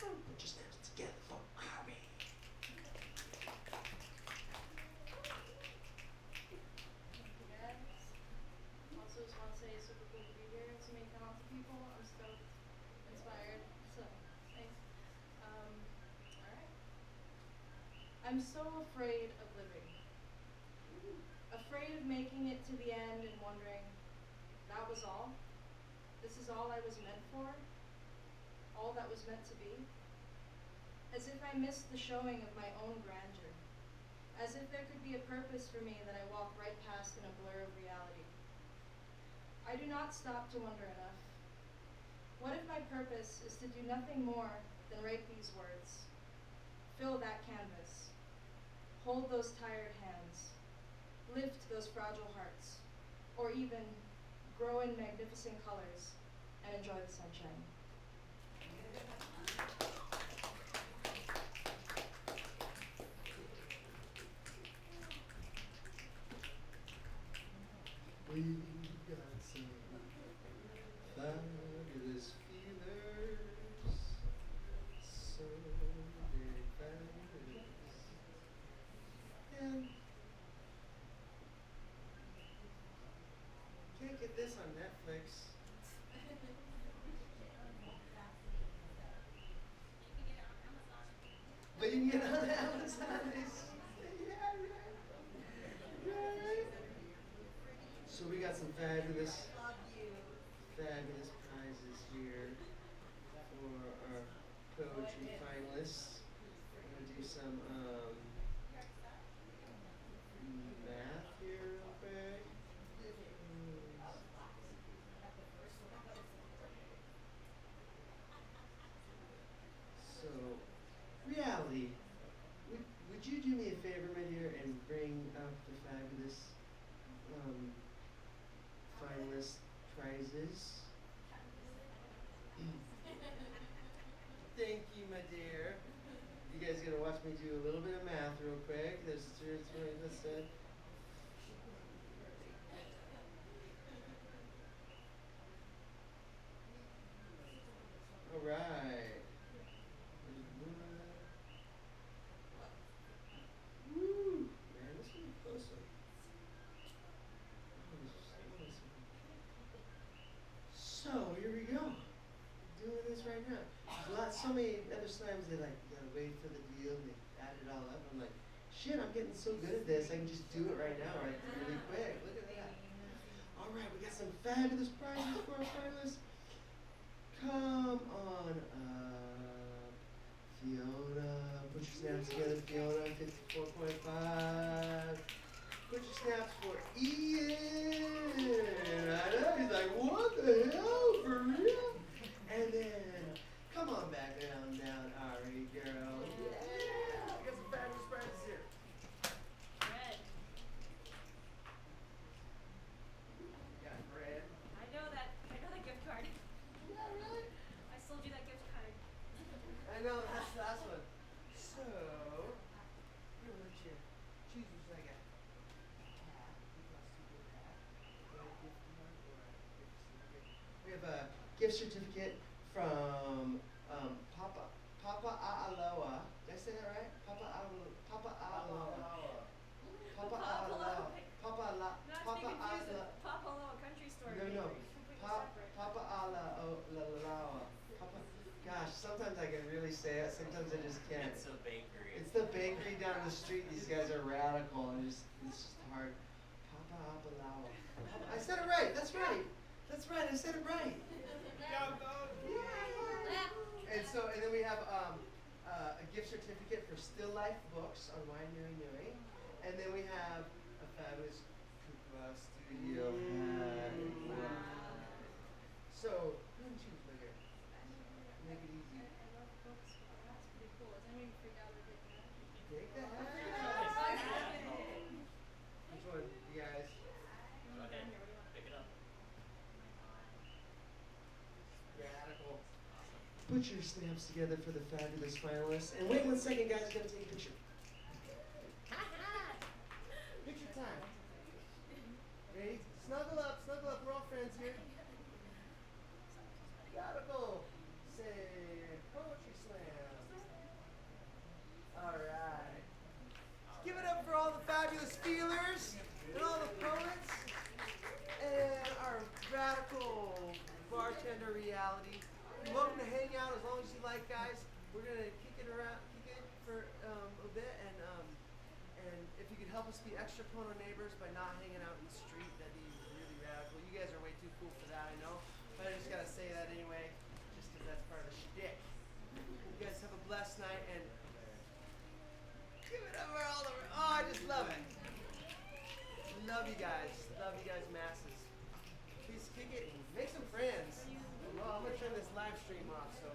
Put your steps together for Harry. Thank you guys. Also just want to say it's super cool to be here to make talented people. I'm stoked, inspired, so thanks. Alright. I'm so afraid of living. Afraid of making it to the end and wondering, that was all? This is all I was meant for? All that was meant to be? As if I missed the showing of my own grandeur. As if there could be a purpose for me that I walk right past in a blur of reality. I do not stop to wonder enough. What if my purpose is to do nothing more than write these words? Fill that canvas. Hold those tired hands. Lift those fragile hearts. Or even grow in magnificent colors and enjoy the sunshine. We got some fabulous feelers, so very fabulous. And can't get this on Netflix. But you can get it on Amazon. Yeah, right. So we got some fabulous prizes here for our poetry finalists. I'm gonna do some math here real quick. So, reality. Would you do me a favor, my dear, and bring up the fabulous finalist prizes? guys are gonna watch me do a little bit of math real quick. There's let's say. All right. Woo, man, this is closer. So here we go. Doing this right now. There's so many other slams they like, you gotta wait for the deal and they add it all up. I'm like, shit, I'm getting so good at this. I can just do it right now, right? Really quick. Look at that. All right, we got some fabulous prizes for our finalists. Come on up, Fiona. Put your snaps together, Fiona. 54.5. Put your snaps for Ian. I know, he's like, what the hell, for real? And then, come on back down, Ari, girl. Yeah, we got some fabulous prizes here. Red. We got bread. I know that gift card. Yeah, really? I sold you that gift card. I know, that's the last one. So, I'm gonna let you choose which I got. Hat, Kukuau Studio hat, or a gift card, or a gift certificate. We have a gift certificate from Papa Aloha. Did I say that right? Papa Aloha. Papa Aloha. Papa Aloha. Papa Aloha. Not to be confused with Papaloa Country Store. No. Completely separate. Papa Aloha. Papa. Gosh, sometimes I can really say it. Sometimes I just can't. It's a bakery. It's the bakery down the street. These guys are radical, and it's just hard. Papa Apalawa. I said it right. That's right. That's right. I said it right. And then we have a gift certificate for Still Life books on Wine Nui Nui, and then we have a fabulous Kukuau Studio hat. So, go and choose, my dear. Make it easy. I love books, but that's pretty cool. Is anybody freaked out over taking that? Take the hat. Which one, you guys? Go ahead. Pick it up. Radical. Put your stamps together for the fabulous finalists. And wait 1 second, guys. I'm going to take a picture. Picture time. Ready? Snuggle up. We're all friends here. Radical. Say poetry slam. All right. Give it up for all the fabulous feelers and all the poets and our radical bartender reality. You're welcome to hang out as long as you like, guys. We're gonna kick it for a bit, and if you could help us be extra Pono neighbors by not hanging out in the street, that'd be really radical. You guys are way too cool for that, I know, but I just gotta say that anyway, just 'cause that's part of the shtick. You guys have a blessed night, and give it up for all the. Oh, I just love it. Love you guys masses. Please kick it and make some friends. Well, I'm gonna turn this live stream off, so.